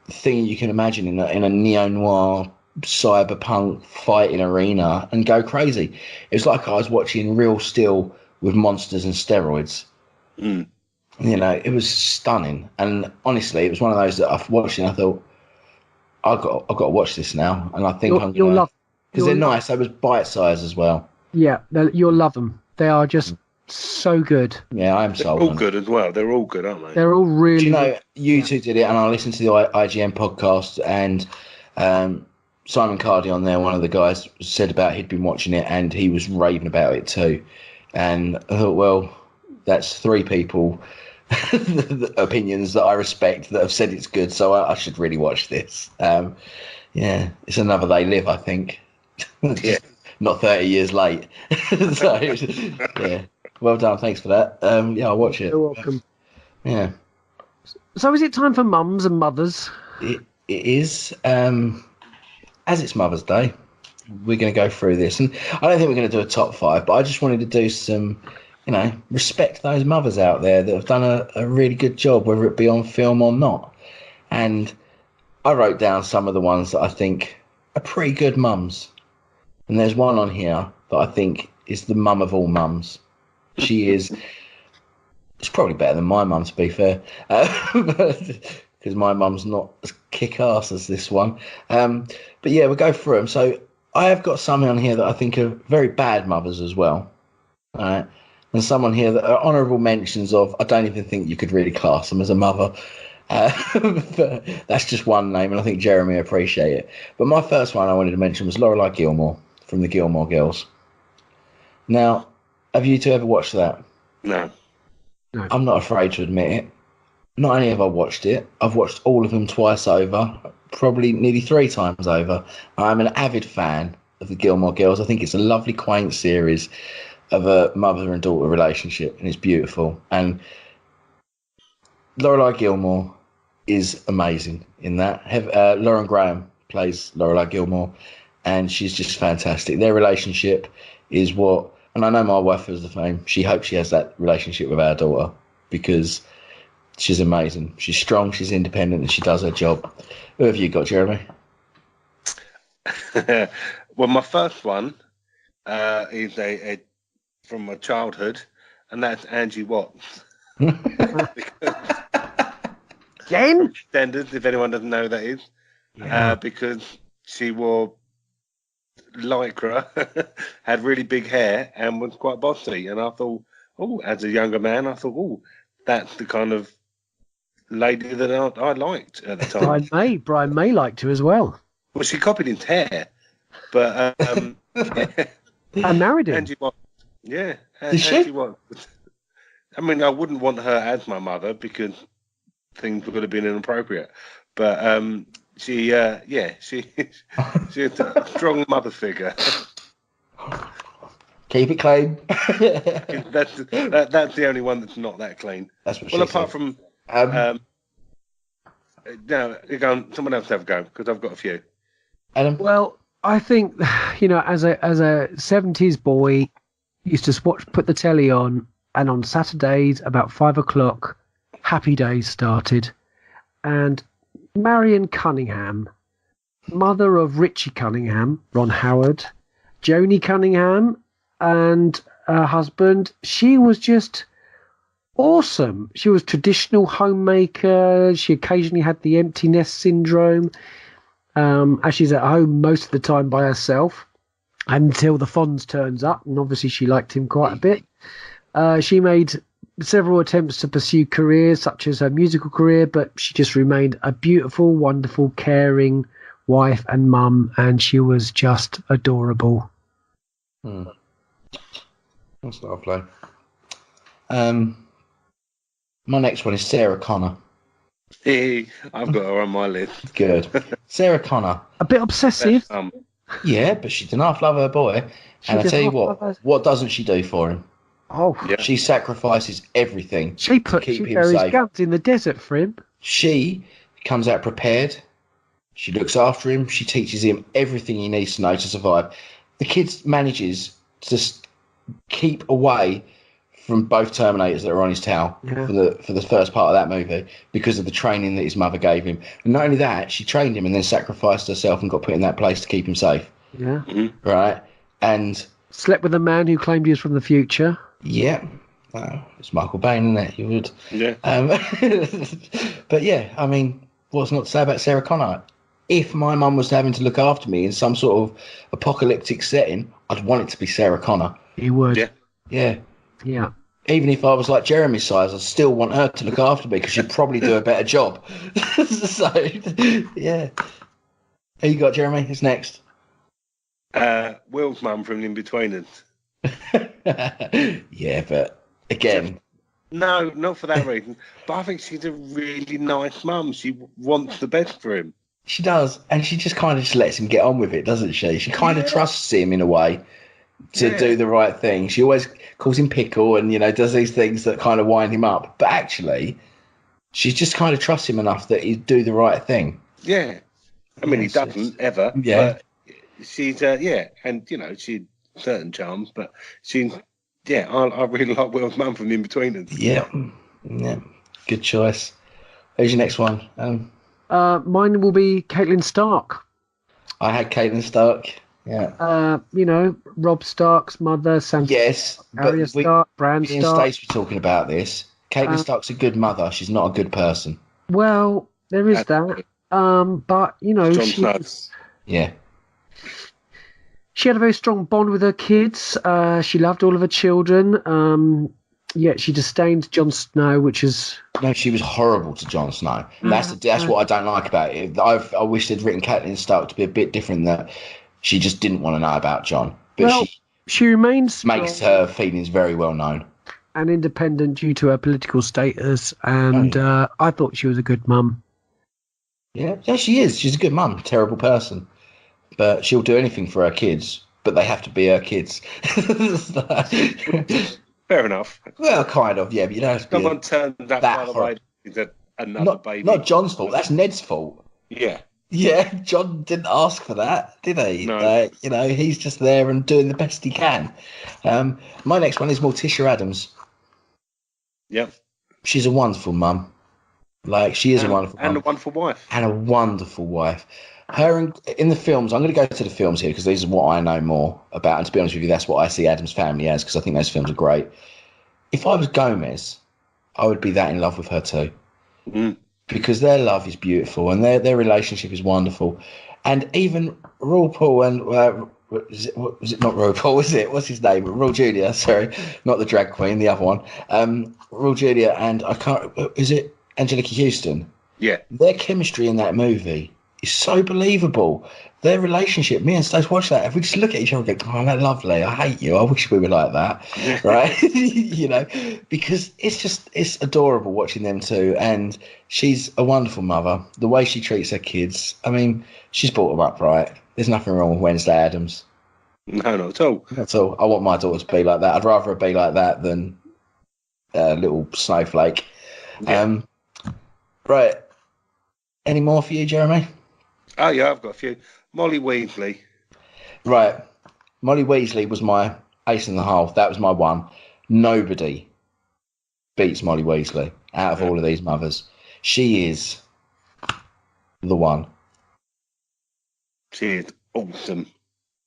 thing you can imagine in a neo noir cyberpunk fighting arena, and go crazy." It was like I was watching Real Steel with monsters and steroids. You know, it was stunning, and honestly, it was one of those that I've watched and I thought, I've got to watch this now, and I think you'll love because they're nice. They was bite size as well. Yeah, you'll love them. They are just so good. Yeah, I am sold. They're all good as well. They're all good, aren't they? They're all really. Do you know, you two did it, and I listened to the IGN podcast, and Simon Cardy on there, one of the guys, said about he'd been watching it, and he was raving about it too. And I thought, well, that's three people. The opinions that I respect that have said it's good, so I should really watch this. Yeah, it's another They Live, I think. Yeah. Not 30 years late. So, yeah, well done. Thanks for that. Yeah, I'll watch it. You're welcome. Yeah. So is it time for mums and mothers? It is. As it's Mother's Day, we're going to go through this, and I don't think we're going to do a top 5, but I just wanted to do some, respect those mothers out there that have done a really good job, whether it be on film or not. And I wrote down some of the ones that I think are pretty good mums. And there's one on here that I think is the mum of all mums. She is. It's probably better than my mum, to be fair, because my mum's not as kick-ass as this one. But yeah, we'll go through them. So I have got some on here that I think are very bad mothers as well. All right. And someone here that are honourable mentions of, I don't even think you could really class them as a mother. But that's just one name, and I think Jeremy will appreciate it. But my first one I wanted to mention was Lorelai Gilmore from the Gilmore Girls. Now, have you two ever watched that? No. I'm not afraid to admit it. Not only have I watched it, I've watched all of them twice over, probably nearly 3 times over. I'm an avid fan of the Gilmore Girls. I think it's a lovely, quaint series of a mother and daughter relationship, and it's beautiful. And Lorelai Gilmore is amazing in that. Lauren Graham plays Lorelai Gilmore, and she's just fantastic. Their relationship is what, and I know my wife has the same. She hopes she has that relationship with our daughter because she's amazing. She's strong, she's independent, and she does her job. Who have you got, Jeremy? Well, my first one is a from my childhood, and that's Angie Watts. Again? Standards, if anyone doesn't know who that is. Yeah. Because she wore lycra, had really big hair, and was quite bossy. And I thought, as a younger man, I thought, that's the kind of lady that I liked at the time. Brian May liked her as well. Well, she copied his hair, but I married him. Angie Watts. Yeah, Did she? Angie Watts. I mean, I wouldn't want her as my mother because things would have been inappropriate. But she's a strong mother figure. Keep it clean. That's the only one that's not that clean. That's what well, she apart said. from no, you're going. Someone else have a go because I've got a few. Adam? Well, I think as a 70s boy, used to put the telly on, and on Saturdays about 5 o'clock, Happy Days started, and Marion Cunningham, mother of Richie Cunningham, Ron Howard, Joni Cunningham, and her husband, she was just awesome. She was traditional homemaker. She occasionally had the empty nest syndrome, as she's at home most of the time by herself until the Fonz turns up, and obviously she liked him quite a bit. She made several attempts to pursue careers such as her musical career, but she just remained a beautiful, wonderful, caring wife and mum, and she was just adorable. That's lovely. My next one is Sarah Connor. Hey, I've got her on my list. Good. Sarah Connor. A bit obsessive. Yeah, but she did half love her boy. And I tell you what doesn't she do for him? Oh, yeah. She sacrifices everything. She keep him buried safe. guns in the desert for him. She comes out prepared. She looks after him. She teaches him everything he needs to know to survive. The kid manages to keep away from both Terminators that are on his tail for the first part of that movie because of the training that his mother gave him. And not only that, she trained him and then sacrificed herself and got put in that place to keep him safe. Yeah. Mm-hmm. Right? And slept with a man who claimed he was from the future. Yeah. Oh, it's Michael Bain, isn't it? You would. Yeah. But yeah, I mean, what's not to say about Sarah Connor? If my mum was having to look after me in some sort of apocalyptic setting, I'd want it to be Sarah Connor. You would. Yeah. Yeah. Yeah. Even if I was like Jeremy's size, I'd still want her to look after me because she'd probably do a better job. So, yeah. Who you got, Jeremy? Who's next? Will's mum from In Between Us. Yeah, but again... No, not for that reason. But I think she's a really nice mum. She wants the best for him. She does, and she just kind of just lets him get on with it, doesn't she? She kind of trusts him in a way to do the right thing. She always calls him Pickle and, does these things that kind of wind him up. But actually, she just kind of trusts him enough that he'd do the right thing. Yeah. I mean, he doesn't, ever. Yeah. But she's, and, she's certain charms, but she's... Yeah, I really like Will's mum from In Between Us. Yeah, good choice. Who's your next one? Mine will be Caitlin Stark. I had Caitlin Stark. Yeah. Rob Stark's mother, Sansa. Yes, Arya Stark, Bran me Stark. and Stace were talking about this. Caitlin Stark's a good mother. She's not a good person. Well, there is that. But Jon Snow. Yeah. She had a very strong bond with her kids. She loved all of her children. Yet she disdained Jon Snow, which is... No, she was horrible to Jon Snow. That's what I don't like about it. I wish they'd written Caitlin Stark to be a bit different, that she just didn't want to know about Jon. But she remains makes her feelings very well known. And independent due to her political status. And I thought she was a good mum. Yeah, she is. She's a good mum. Terrible person. But she'll do anything for her kids, but they have to be her kids. Fair enough. Well, kind of, yeah. But you don't have to someone turned that by the way into another baby. Not John's fault. That's Ned's fault. Yeah. Yeah, John didn't ask for that, did he? No. He's just there and doing the best he can. My next one is Morticia Addams. Yep. She's a wonderful mum. She is a wonderful mum. And a wonderful wife. And a wonderful wife. Her in the films, I'm going to go to the films here because these are what I know more about. And to be honest with you, that's what I see Addams Family as, because I think those films are great. If I was Gomez, I would be that in love with her too. Mm. Because their love is beautiful and their relationship is wonderful. And even RuPaul and... was it not RuPaul, was it? What's his name? Raul Julia, sorry. Not the drag queen, the other one. Raul Julia and is it Angelica Houston? Yeah. Their chemistry in that movie is so believable. Their relationship, me and Stace watch that. If we just look at each other and go, oh, that's lovely. I hate you. I wish we were like that. Right? Because it's adorable watching them two. And she's a wonderful mother. The way she treats her kids. I mean, she's brought them up right. There's nothing wrong with Wednesday Addams. No, not at all. Not at all. I want my daughter to be like that. I'd rather her be like that than a little snowflake. Yeah. Right. Any more for you, Jeremy? Oh, yeah, I've got a few. Molly Weasley. Right. Molly Weasley was my ace in the hole. That was my one. Nobody beats Molly Weasley out of all of these mothers. She is the one. She is awesome.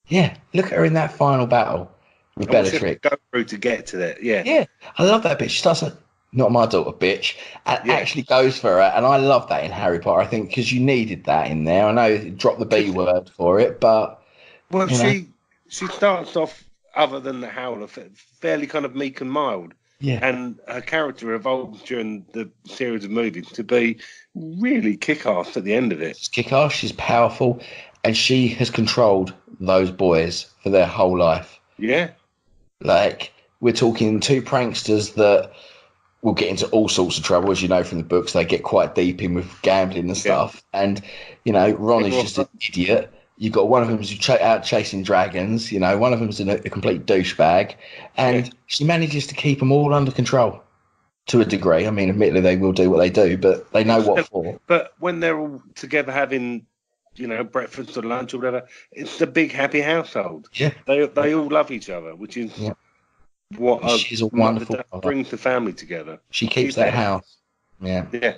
Yeah, look at her in that final battle with Bellatrix. Go through to get to that, yeah. Yeah, I love that bit. She starts like, not my daughter, bitch, and actually goes for her. And I love that in Harry Potter, I think, because you needed that in there. I know it dropped the B word for it, but... Well, she starts off, other than the Howler, fairly kind of meek and mild. Yeah. And her character evolves during the series of movies to be really kick-ass at the end of it. She's kick-ass, she's powerful, and she has controlled those boys for their whole life. Yeah. We're talking two pranksters that will get into all sorts of trouble, as you know from the books. They get quite deep in with gambling and stuff. And, Ron is just an idiot. You've got one of them who's out chasing dragons. One of them's a complete douchebag. And she manages to keep them all under control to a degree. I mean, admittedly, they will do what they do, but they know what for. But when they're all together having breakfast or lunch or whatever. It's a big happy household. Yeah. They all love each other, which is what she's a wonderful mother brings the family together. She keeps that house. Yeah. Yeah.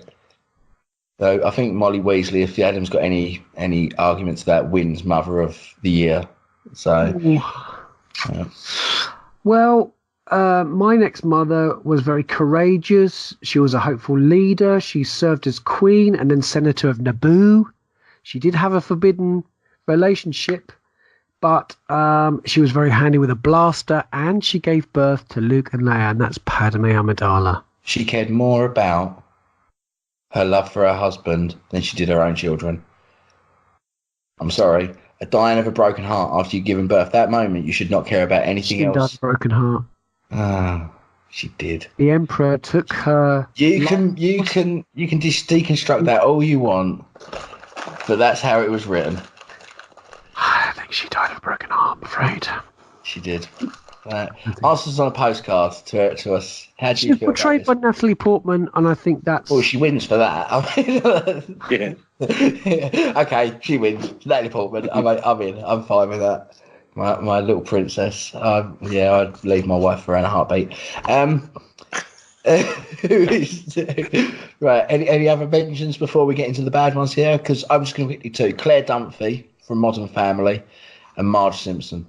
So I think Molly Weasley, if Adam's got any arguments about, wins Mother of the Year. So. Yeah. Well, my next mother was very courageous. She was a hopeful leader. She served as queen and then senator of Naboo. She did have a forbidden relationship, but she was very handy with a blaster, and she gave birth to Luke and Leia, and that's Padme Amidala. She cared more about her love for her husband than she did her own children. I'm sorry. A dying of a broken heart after you've given birth, that moment you should not care about anything else. She died of a broken heart. Ah, she did. The Emperor took her. You can deconstruct that all you want, but that's how it was written. I think she died of a broken heart, I'm afraid. She did. Answers on a postcard to us. How do you feel? She's portrayed by Natalie Portman, and I think that's. Well, she wins for that. Yeah. Okay, she wins. Natalie Portman. I'm in. I'm fine with that. My little princess. I'd leave my wife for her in a heartbeat. Right. Any other mentions before we get into the bad ones here? Because I'm just going to quickly do Claire Dunphy from Modern Family and Marge Simpson.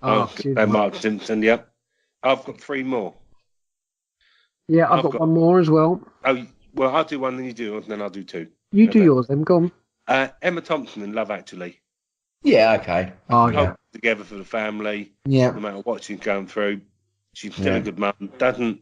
Marge Simpson. Yep. I've got 3 more. Yeah, I've got 1 more as well. Oh, well, I'll do 1, then you do 1, then I'll do 2. You do yours, then. Go on. Emma Thompson in Love Actually. Yeah. Okay. Oh, yeah. Together for the family. Yeah. No matter what she's going through, she's still a good mum. Doesn't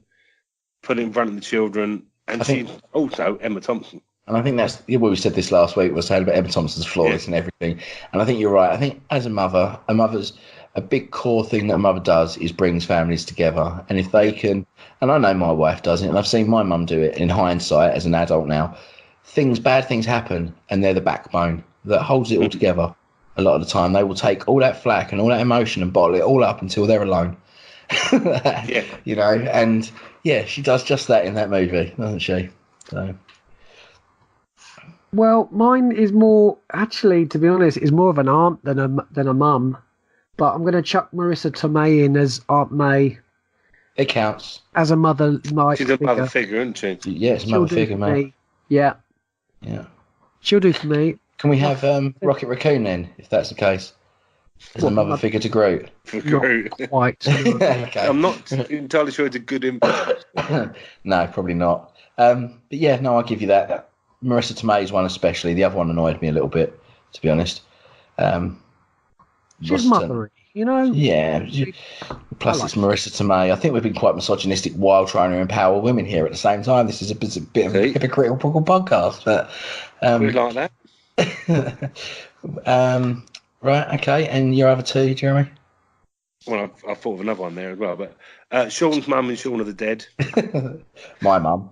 put it in front of the children, and she's also Emma Thompson. And I think that's we said this last week. Was saying about Emma Thompson's flawless and everything. And I think you're right. I think as a mother's a big core thing that a mother does is brings families together. And if they can, and I know my wife does it, and I've seen my mum do it in hindsight as an adult now. Bad things happen, and they're the backbone that holds it all together. A lot of the time, they will take all that flack and all that emotion and bottle it all up until they're alone. Yeah. And she does just that in that movie, doesn't she? So. Well, mine is more, actually, to be honest, is more of an aunt than a mum. But I'm going to chuck Marissa Tomei in as Aunt May. It counts. As a mother, she's a mother figure, isn't she? Yeah, it's a mother figure, mate. Yeah. Yeah. She'll do for me. Can we have Rocket Raccoon then, if that's the case? As a mother figure to Groot? Not quite. Okay. I'm not entirely sure it's a good impact. No, probably not. But yeah, no, I'll give you that. Marissa Tomei's one especially. The other one annoyed me a little bit, to be honest. She's mothery, Yeah. Plus, it's Marissa Tomei. I think we've been quite misogynistic while trying to empower women here at the same time. This is a bit of a hypocritical podcast, but we like that. Right, okay. And your other 2, Jeremy? Well, I thought of another one there as well, but Sean's mum in Shaun of the Dead. My mum.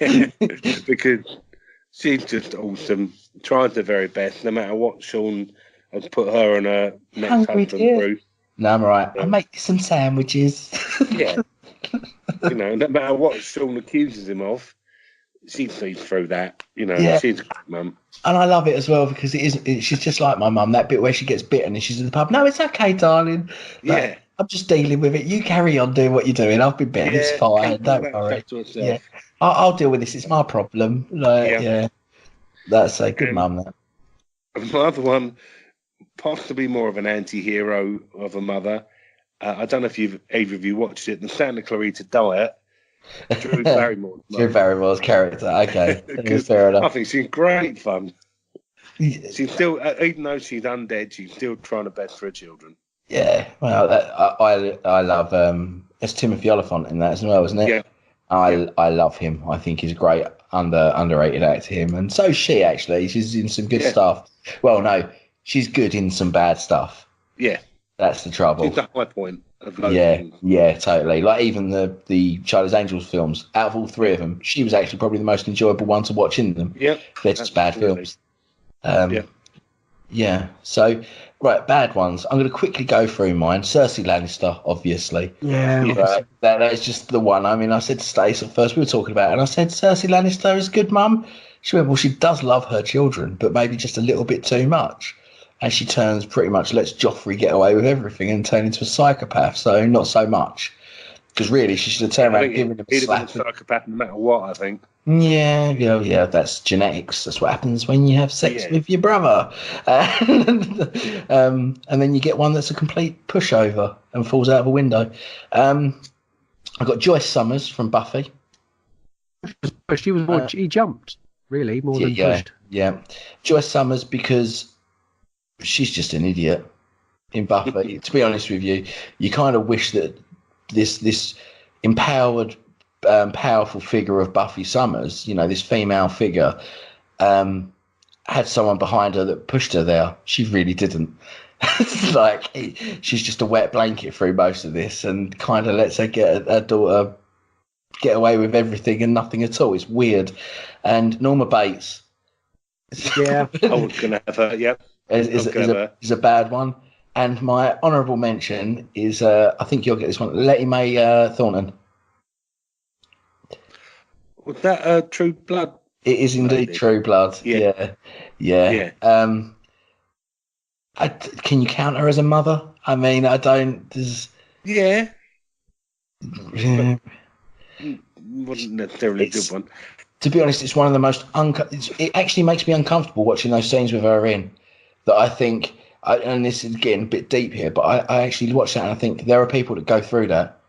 Yeah, because she's just awesome. Tries her very best, no matter what Sean has put her and her next husband through. No, I'm all right. I'll make you some sandwiches. Yeah. No matter what Sean accuses him of, she sees through that. She's a good mum. And I love it as well because she's just like my mum, that bit where she gets bitten and she's in the pub. No, it's okay, darling. Yeah. I'm just dealing with it. You carry on doing what you're doing. I've been bitten. It's fine. Don't worry. Yeah. I'll deal with this. It's my problem. Yeah. That's a good mum. My other one, possibly more of an anti-hero of a mother. I don't know if either of you watched it. The Santa Clarita Diet. Drew Barrymore's Drew Barrymore's character. Okay. Fair enough. I think she's great fun. She's still, even though she's undead, she's still trying her best for her children. Yeah. Well, I love it's Timothy Oliphant in that as well, isn't it? Yeah. I love him. I think he's a great underrated actor, him, and so is she actually. She's in some good stuff. Well, no, she's good in some bad stuff. Yeah. That's the trouble. She's the high point of those things. Yeah, totally. Like even the Charlie's Angels films, out of all 3 of them, she was actually probably the most enjoyable one to watch in them. Yeah. They're just bad films. Yeah. So, right, bad ones. I'm going to quickly go through mine. Cersei Lannister, obviously. Yeah. Right. That is just the one. I mean, I said to Stacey at first, we were talking about it, and I said Cersei Lannister is a good mum. She went, well, she does love her children, but maybe just a little bit too much. And she turns pretty much, lets Joffrey get away with everything and turn into a psychopath. So not so much. Because really, she should have turned around and given him a slap. He'd have been a psychopath no matter what, I think. Yeah, that's genetics. That's what happens when you have sex with your brother. And then you get one that's a complete pushover and falls out of a window. I got Joyce Summers from Buffy. But she was more, he jumped, really, more than pushed. Yeah. Joyce Summers, because she's just an idiot in Buffy. To be honest with you, you kind of wish that this empowered, powerful figure of Buffy Summers, this female figure, had someone behind her that pushed her there. She really didn't. She's just a wet blanket through most of this, and kind of lets her get her daughter get away with everything and nothing at all. It's weird. And Norma Bates, I was gonna have her. Yep, is a bad one. And my honourable mention is, I think you'll get this one, Letty Mae Thornton. Was that True Blood? It is indeed True Blood. Yeah. Can you count her as a mother? I mean, I don't. Yeah. Wasn't necessarily a good one. To be honest, it's one of the most. It actually makes me uncomfortable watching those scenes with her in. That I think. And this is getting a bit deep here, but I actually watch that and I think there are people that go through that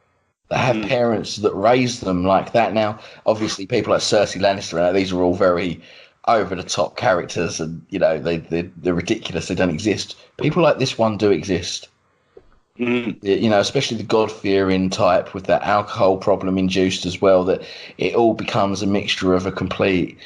have parents that raise them like that. Now, obviously, people like Cersei Lannister, these are all very over-the-top characters and, they're ridiculous. They don't exist. People like this one do exist. Especially the God-fearing type with that alcohol problem induced as well, that it all becomes a mixture of a complete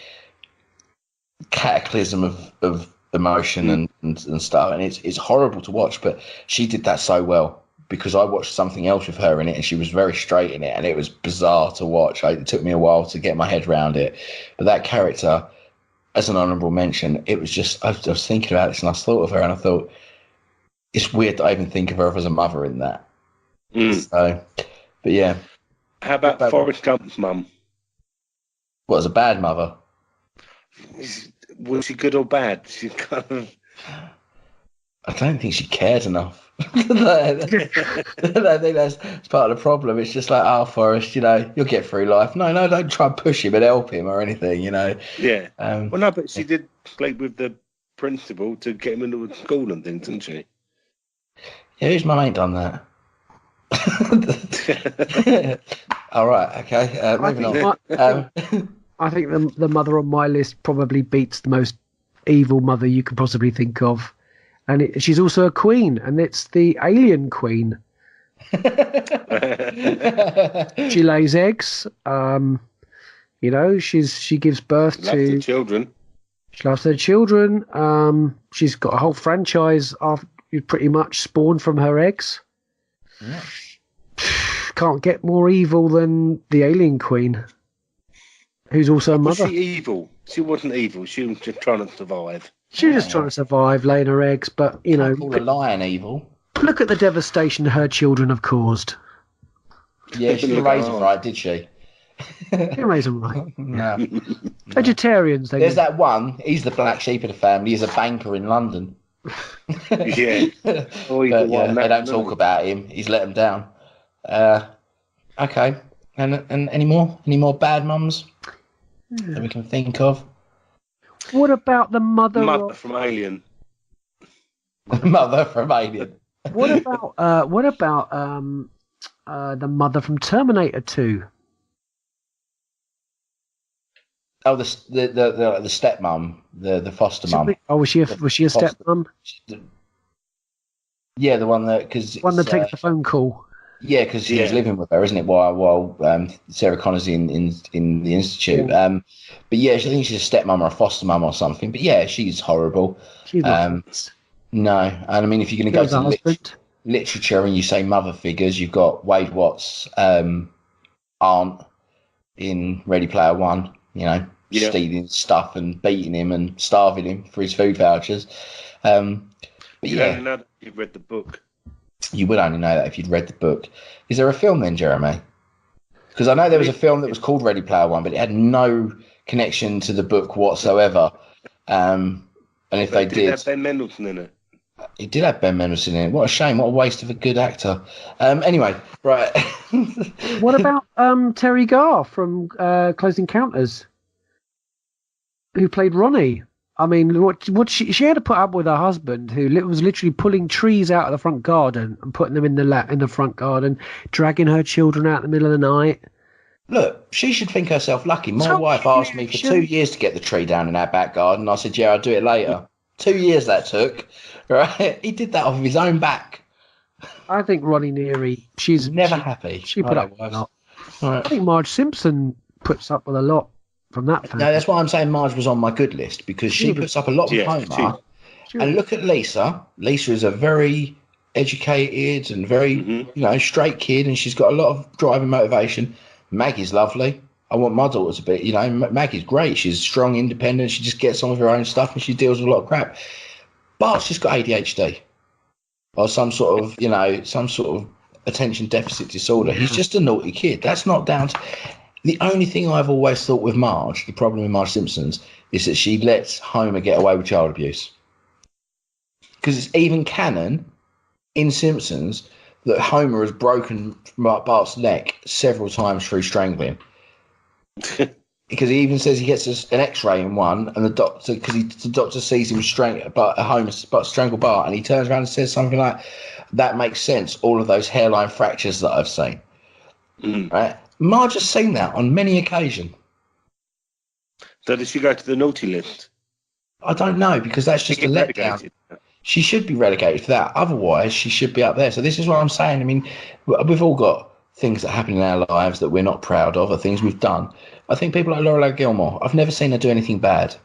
cataclysm of emotion and stuff, and it's horrible to watch, but she did that so well because I watched something else with her in it and she was very straight in it and it was bizarre to watch. It took me a while to get my head around it, but that character, as an honourable mention, it was just, I was thinking about this and I thought of her and I thought it's weird that I even think of her as a mother in that. So, but yeah. How about Forrest Gump's mum? What, as a bad mother? Was she good or bad? She kind of. I don't think she cared enough. I think that's part of the problem. It's just like, Forrest, you'll get through life. No, don't try and push him and help him or anything, Yeah. Well, no, but she did play with the principal to get him into school and things, didn't she? Yeah, whose mum ain't done that? All right, okay. Moving on. I think the mother on my list probably beats the most evil mother you could possibly think of. And she's also a queen, and it's the alien queen. She lays eggs. She gives birth to children. She loves her children. She's got a whole franchise pretty much spawned from her eggs. Yeah. Can't get more evil than the alien queen. Who's also a mother. Was she evil? She wasn't evil. She was just trying to survive. She was just trying to survive, laying her eggs, but, call a lion evil. Look at the devastation her children have caused. Yeah, she didn't raise them right, did she? She didn't raise them right. No. Vegetarians. There's that one, he's the black sheep of the family, he's a banker in London. Yeah. They don't talk about him. He's let them down. Okay. And any more bad mums that we can think of? What about the mother from Alien? Mother from Alien. What about the mother from Terminator 2? Oh, the stepmom, the foster mum. Oh, was she a stepmom? Yeah, the one that takes the phone call. Yeah, because he was living with her, isn't it? While Sarah Connor's in the institute. Yeah. But yeah, I think she's a stepmom or a foster mum or something. But yeah, she's horrible. She's not no, and I mean, if you're going to go to literature and you say mother figures, you've got Wade Watts' aunt in Ready Player One. Stealing stuff and beating him and starving him for his food vouchers. But you only know that you've read the book. You would only know that if you'd read the book. Is there a film then, Jeremy? Because I know there was a film that was called Ready Player One, but it had no connection to the book whatsoever. And if they did, have Ben Mendelsohn in it. He did have Ben Mendelsohn in it. What a shame! What a waste of a good actor. Anyway, right. What about Terry Garr from Close Encounters, who played Ronnie? I mean, what she had to put up with her husband, who was literally pulling trees out of the front garden and putting them in the front garden, dragging her children out in the middle of the night. Look, she should think herself lucky. My wife asked me for 2 years to get the tree down in our back garden. I said, yeah, I'll do it later. 2 years that took, right? He did that off of his own back. I think Ronnie Neary, she's never happy. She put up with a lot. Right. I think Marge Simpson puts up with a lot from that family. No, that's why I'm saying Marge was on my good list, because she puts up a lot with Homer. And look at Lisa. Lisa is a very educated and very, straight kid, and she's got a lot of drive and motivation. Maggie's lovely. I want my daughter to be, Maggie's great. She's strong, independent. She just gets on with her own stuff and she deals with a lot of crap. But she's got ADHD or some sort of attention deficit disorder. He's just a naughty kid. That's not down to... The only thing I've always thought with Marge, the problem with Marge Simpsons, is that she lets Homer get away with child abuse. Because it's even canon in Simpsons that Homer has broken Bart's neck several times through strangling. Because he even says he gets an X-ray in one, and the doctor sees him strangle Bart, and he turns around and says something like, "That makes sense. All of those hairline fractures that I've seen." Right? Marge has seen that on many occasions. So does she go to the naughty list? I don't know, because that's just a letdown. She should be relegated for that. Otherwise, she should be up there. So this is what I'm saying. I mean, we've all got things that happen in our lives that we're not proud of, or things we've done. I think people like Lorelei Gilmore, I've never seen her do anything bad.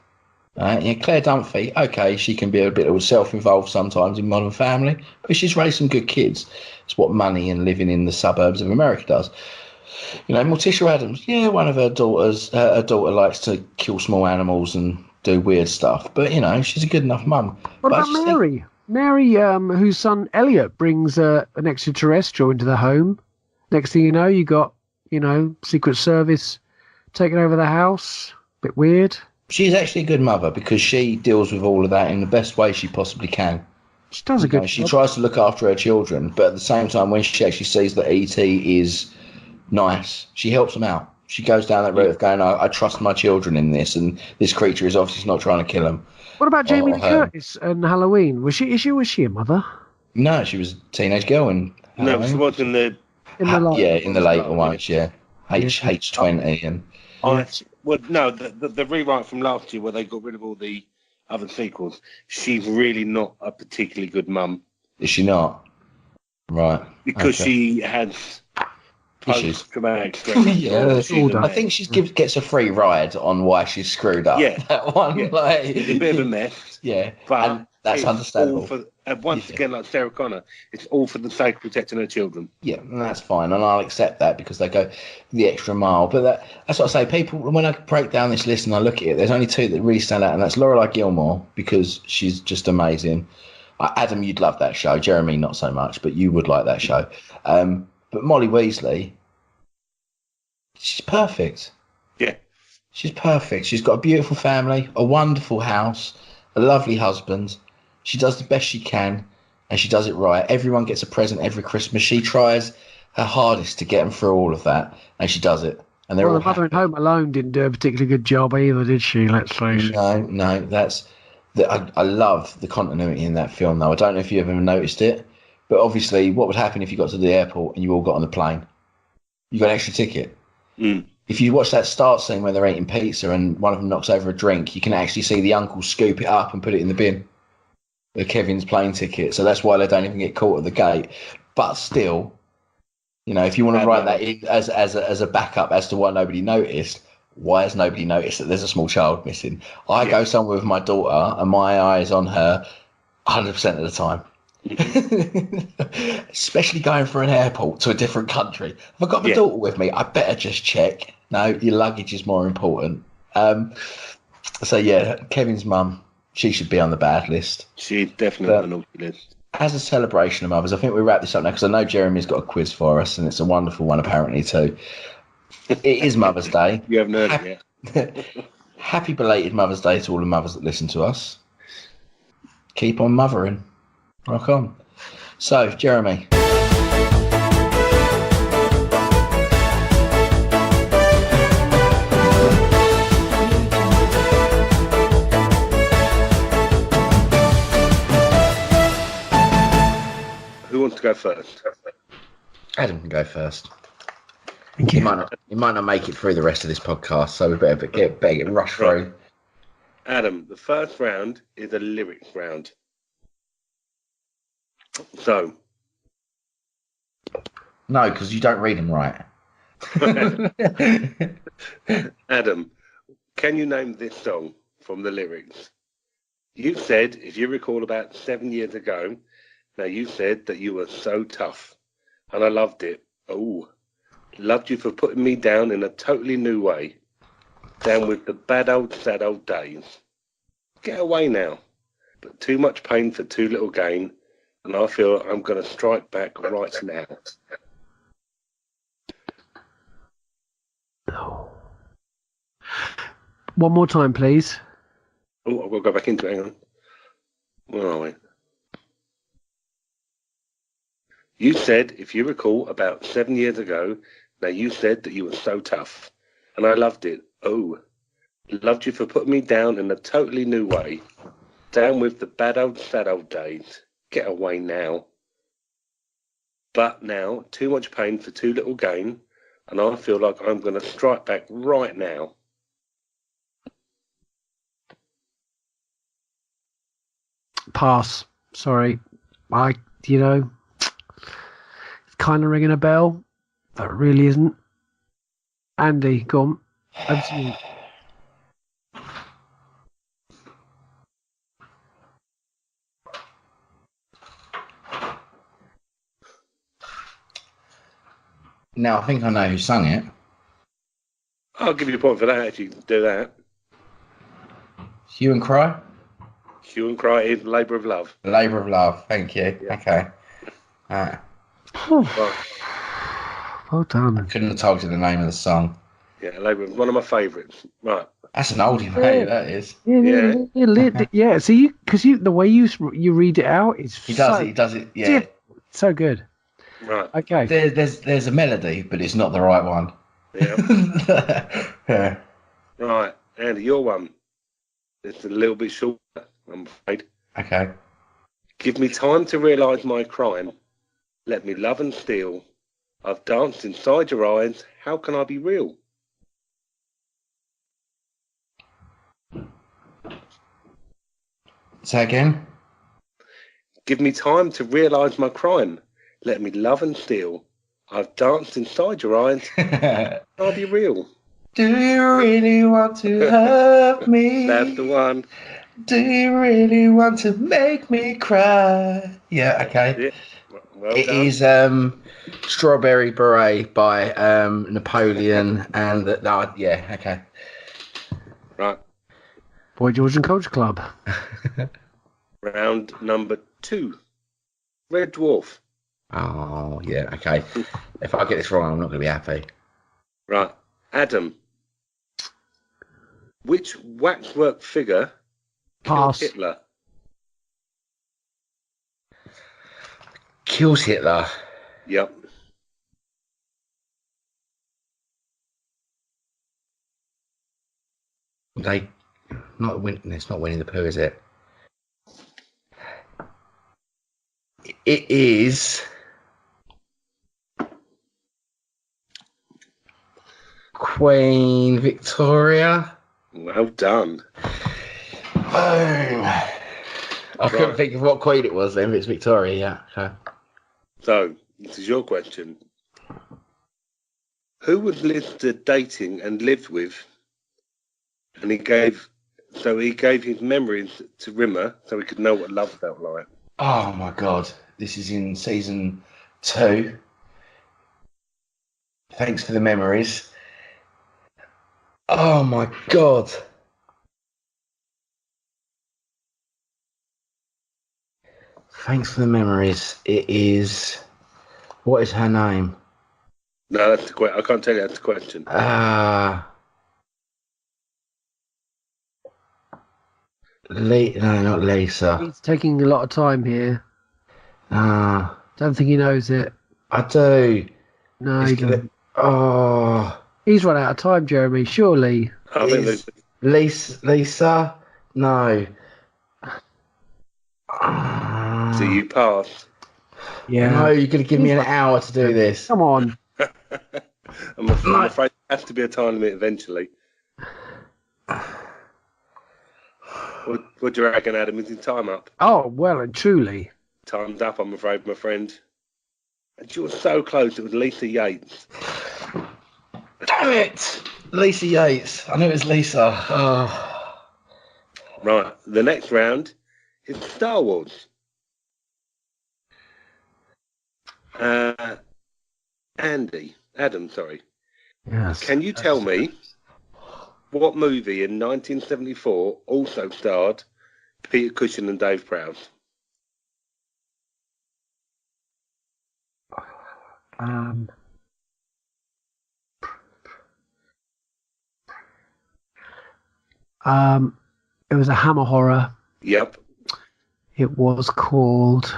Right? Claire Dunphy, okay, she can be a bit self-involved sometimes in Modern Family, but she's raised some good kids. It's what money and living in the suburbs of America does. Morticia Adams, one of her daughters, her daughter likes to kill small animals and do weird stuff, but she's a good enough mum. What about Mary? Mary, whose son Elliot brings an extraterrestrial into the home. Next thing you know, you got Secret Service taking over the house. Bit weird. She's actually a good mother, because she deals with all of that in the best way she possibly can. She does a good job. She tries to look after her children, but at the same time, when she actually sees that E.T. is nice, she helps them out. She goes down that route of going, I trust my children in this, and this creature is obviously not trying to kill them. What about Jamie Lee Curtis and Halloween? Was she a mother? No, she was a teenage girl in Halloween. No, she was in the later ones, H20 and... the rewrite from last year where they got rid of all the other sequels, she's really not a particularly good mum. Is she not? Right. Because she has post-traumatic stress. I think she gets a free ride on why she's screwed up. Yeah. That one, it's a bit of a mess. Yeah, but that's understandable. Again, like Sarah Connor, it's all for the sake of protecting her children. Yeah, and that's fine, and I'll accept that, because they go the extra mile. But that's what I say. People, when I break down this list and I look at it, there's only two that really stand out, and that's Lorelei Gilmore, because she's just amazing. Adam, you'd love that show. Jeremy, not so much, but you would like that show. But Molly Weasley, she's perfect. Yeah. She's perfect. She's got a beautiful family, a wonderful house, a lovely husband. She does the best she can, and she does it right. Everyone gets a present every Christmas. She tries her hardest to get them through all of that, and she does it. And they're all the mother in Home Alone didn't do a particularly good job either, did she? Let's face it. No, that's... I love the continuity in that film, though. I don't know if you ever noticed it, but obviously what would happen if you got to the airport and you all got on the plane? You got an extra ticket. If you watch that start scene where they're eating pizza and one of them knocks over a drink, you can actually see the uncle scoop it up and put it in the bin. Kevin's plane ticket. So that's why they don't even get caught at the gate. But still, if you want to write that in as a backup as to why nobody noticed, why has nobody noticed that there's a small child missing? I go somewhere with my daughter and my eye is on her 100% of the time. Especially going for an airport to a different country. If I've got my daughter with me, I better just check. No, your luggage is more important. Kevin's mum, she should be on the bad list. She's definitely on the naughty list. As a celebration of mothers, I think we wrap this up now, because I know Jeremy's got a quiz for us, and it's a wonderful one apparently too. It is Mother's Day. You haven't heard it yet. happy belated Mother's Day to all the mothers that listen to us. Keep on mothering. Rock on. So, Jeremy. Who wants to go first? Adam can go first. Thank He you. might not make it through the rest of this podcast, so we better get rushed through. Adam, the first round is a lyrics round. So. No, because you don't read them right. Adam, can you name this song from the lyrics? You said, if you recall, about 7 years ago, now you said that you were so tough, and I loved it. Oh, loved you for putting me down in a totally new way. Down with the bad old, sad old days. Get away now. But too much pain for too little gain, and I feel I'm going to strike back right now. No. One more time, please. Oh, I've got to go back into it. Hang on. Where are we? You said, if you recall, about 7 years ago, now you said that you were so tough, and I loved it. Oh, loved you for putting me down in a totally new way. Down with the bad old, sad old days. Get away now. But now, too much pain for too little gain, and I feel like I'm going to strike back right now. Pass. Sorry. It's kind of ringing a bell, but it really isn't. Andy, go on. Over to you. Now, I think I know who sung it. I'll give you a point for that if you do that. Hue and Cry? Hue and Cry is Labour of Love. Labour of Love, thank you. Yeah. Okay. Right. Well done. Couldn't have told you the name of the song. Yeah, Labour, one of my favourites. Right. That's an oldie, mate, that is. Yeah. See, because the way you read it out is He does it, yeah. So good. Right. Okay. There's a melody, but it's not the right one. Yeah. Yeah. Right. Andy, your one. It's a little bit shorter, I'm afraid. Okay. Give me time to realise my crime. Let me love and steal. I've danced inside your eyes. How can I be real? Say again. Give me time to realise my crime. Let me love and steal. I've danced inside your eyes. I'll be real. Do you really want to hurt me? That's the one. Do you really want to make me cry? Yeah, okay. Well It done. is Strawberry Beret by Napoleon and yeah, okay. Right. Boy George and Culture Club. Round number 2. Red Dwarf. Oh, yeah, okay. If I get this wrong, I'm not going to be happy. Right. Adam. Which waxwork figure killed Pass. Hitler? Kills Hitler. Yep. It's not Winnie the Pooh, is it? It is Queen Victoria. Well done. Boom. I couldn't think of what queen it was then, but it's Victoria, yeah. Okay. So, this is your question. Who was Lister dating and lived with? And he gave his memories to Rimmer so he could know what love felt like. Oh my god. This is in season 2. Thanks for the memories. Oh my god. Thanks for the memories. It is. What is her name? No, that's the question. I can't tell you that's the question. No, not Lisa. He's taking a lot of time here. Ah, Don't think he knows it. I do. No, he doesn't. Oh, He's run out of time, Jeremy. Surely. I think is Lisa? No. so you pass. Yeah. No, you're going to give me an hour to do this. Come on. I'm afraid there has to be a time limit eventually. What do you reckon, Adam? Is your time up? Oh, well and truly. Time's up, I'm afraid, my friend. And you were so close. It was Lisa Yates. Damn it! Lisa Yates. I knew it was Lisa. Oh. Right. The next round is Star Wars. Adam, sorry. Yes. Can you tell me what movie in 1974 also starred Peter Cushing and Dave Prowse? It was a Hammer horror. Yep. It was called.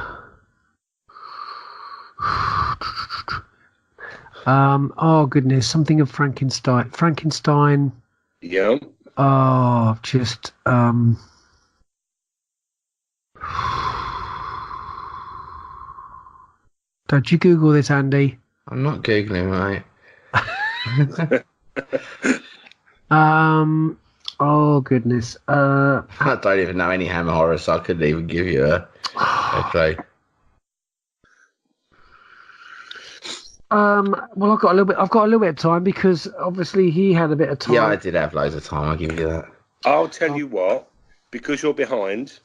Oh goodness, something of Frankenstein. Frankenstein. Yeah. Oh, just Don't you Google this, Andy? I'm not Googling, mate. Oh goodness. I don't even know any Hammer horror, so I couldn't even give you a clue. Well, I've got a little bit of time because obviously he had a bit of time. Yeah, I did have loads of time. I'll give you that. I'll tell you what, because you're behind,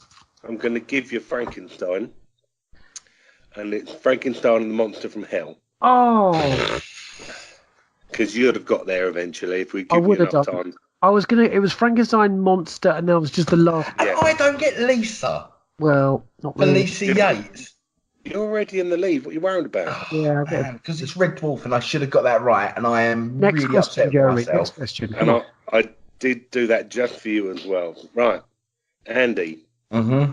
I'm going to give you Frankenstein. And it's Frankenstein and the Monster from Hell. Oh. Because you'd have got there eventually if we I give would you have enough done. time. It was Frankenstein Monster, and that was just the last. And I don't get Lisa. Well, not For really. Lisa Yates. You're already in the lead. What are you worried about? Yeah, because it's Red Dwarf, and I should have got that right, and I am next really question, upset with Jeremy. myself. Next question. And I did do that just for you as well. Right. Andy. Mm-hmm.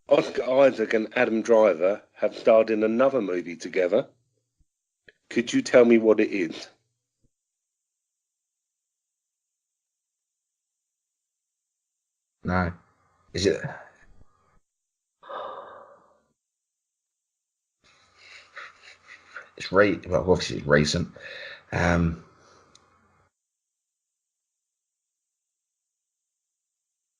Oscar Isaac and Adam Driver have starred in another movie together. Could you tell me what it is? No. Is it? Well, obviously it's recent.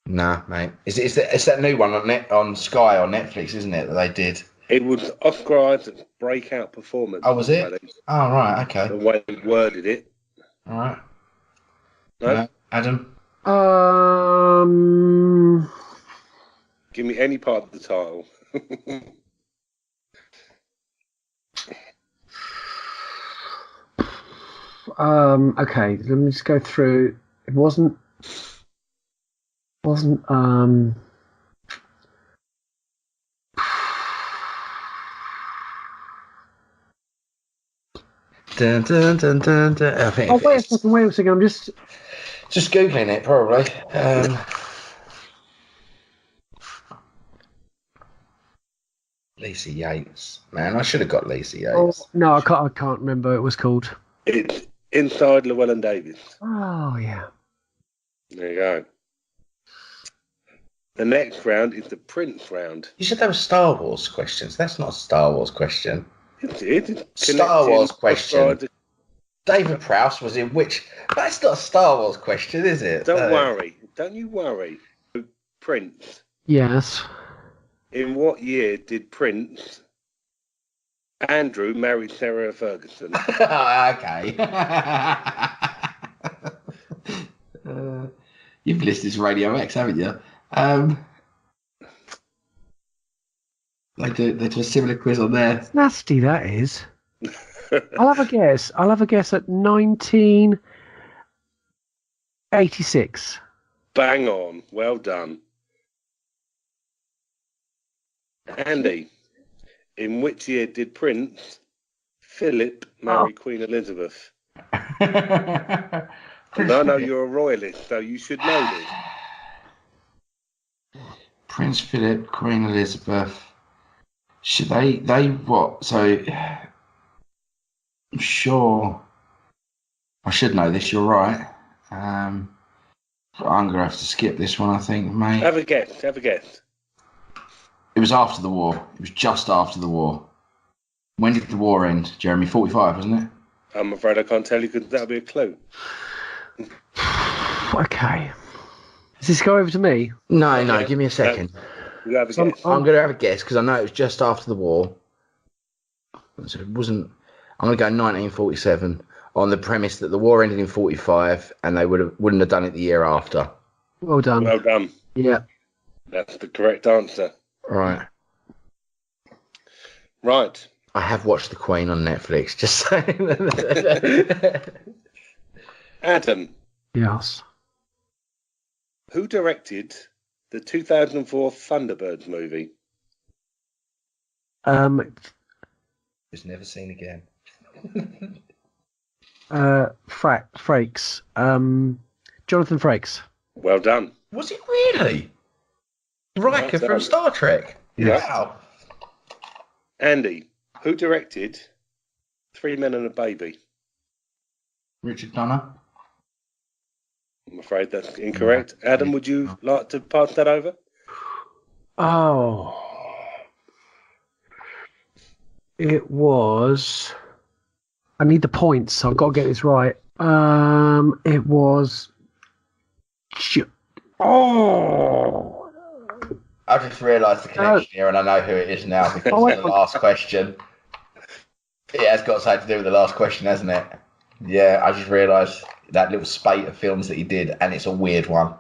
Nah, mate. It's that new one on Sky or Netflix, isn't it, that they did? It was Oscar Isaac's breakout performance. Oh, was it? Oh, right, okay. The way he worded it. All right. No? Adam? Give me any part of the title. Okay, let me just go through. It wasn't Dun, dun, dun, dun, dun. I think wait a second. I'm just Googling it, probably. Lisa Yates. Man, I should have got Lisa Yates. no, I can't remember what it was called. It's Inside Llewellyn Davis. Oh, yeah. There you go. The next round is the Prince round. You said there were Star Wars questions. That's not a Star Wars question. It's Star Wars question. David Prowse was in which? That's not a Star Wars question, is it? Don't worry. Don't you worry. Prince. Yes. In what year did Prince Andrew marry Sarah Ferguson? Okay. You've listened to Radio X, haven't you? They do a similar quiz on there. It's nasty, that is. I'll have a guess. At 1986. Bang on. Well done. Andy, in which year did Prince Philip marry Queen Elizabeth? And I know you're a royalist, so you should know this. Prince Philip, Queen Elizabeth. Should they what? So I'm sure I should know this. You're right. I'm gonna have to skip this one, I think, mate. Have a guess. It was after the war. It was just after the war. When did the war end, Jeremy? 45, wasn't it? I'm afraid I can't tell you because that'll be a clue. Okay. Does this go over to me? No. Give me a second. You have a guess. I'm going to have a guess because I know it was just after the war. So it wasn't. I'm going to go 1947 on the premise that the war ended in 45 and they wouldn't have done it the year after. Well done. Well done. Yeah. That's the correct answer. Right. Right. I have watched The Queen on Netflix, just saying. Adam. Yes. Who directed the 2004 Thunderbirds movie? Was never seen again. Frakes. Jonathan Frakes. Well done. Was it really? Riker Well from done. Star Trek. Yes. Wow. Andy. Who directed 3 Men and a Baby? Richard Donner. I'm afraid that's incorrect. Adam, would you like to pass that over? Oh. It was. I need the points, so I've got to get this right. It was. Oh. I just realised the connection here, and I know who it is now because of the last question. It has got something to do with the last question, hasn't it? Yeah, I just realised that little spate of films that he did, and it's a weird one.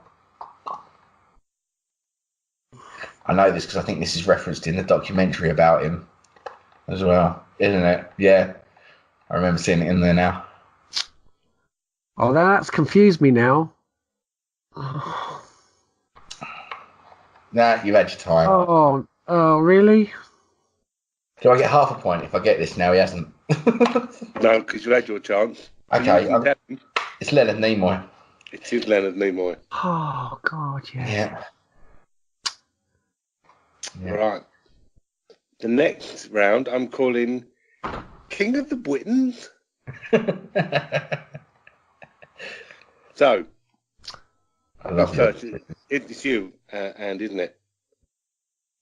I know this because I think this is referenced in the documentary about him as well, isn't it? Yeah, I remember seeing it in there now. Oh, that's confused me now. Nah, you've had your time. Oh, really? Do I get half a point if I get this now? He hasn't. No, because you had your chance. Okay, it's Leonard Nimoy. It is Leonard Nimoy. Oh, God, yeah. Yeah. Right. The next round I'm calling King of the Britons. So, I love first, it. it's you, and isn't it?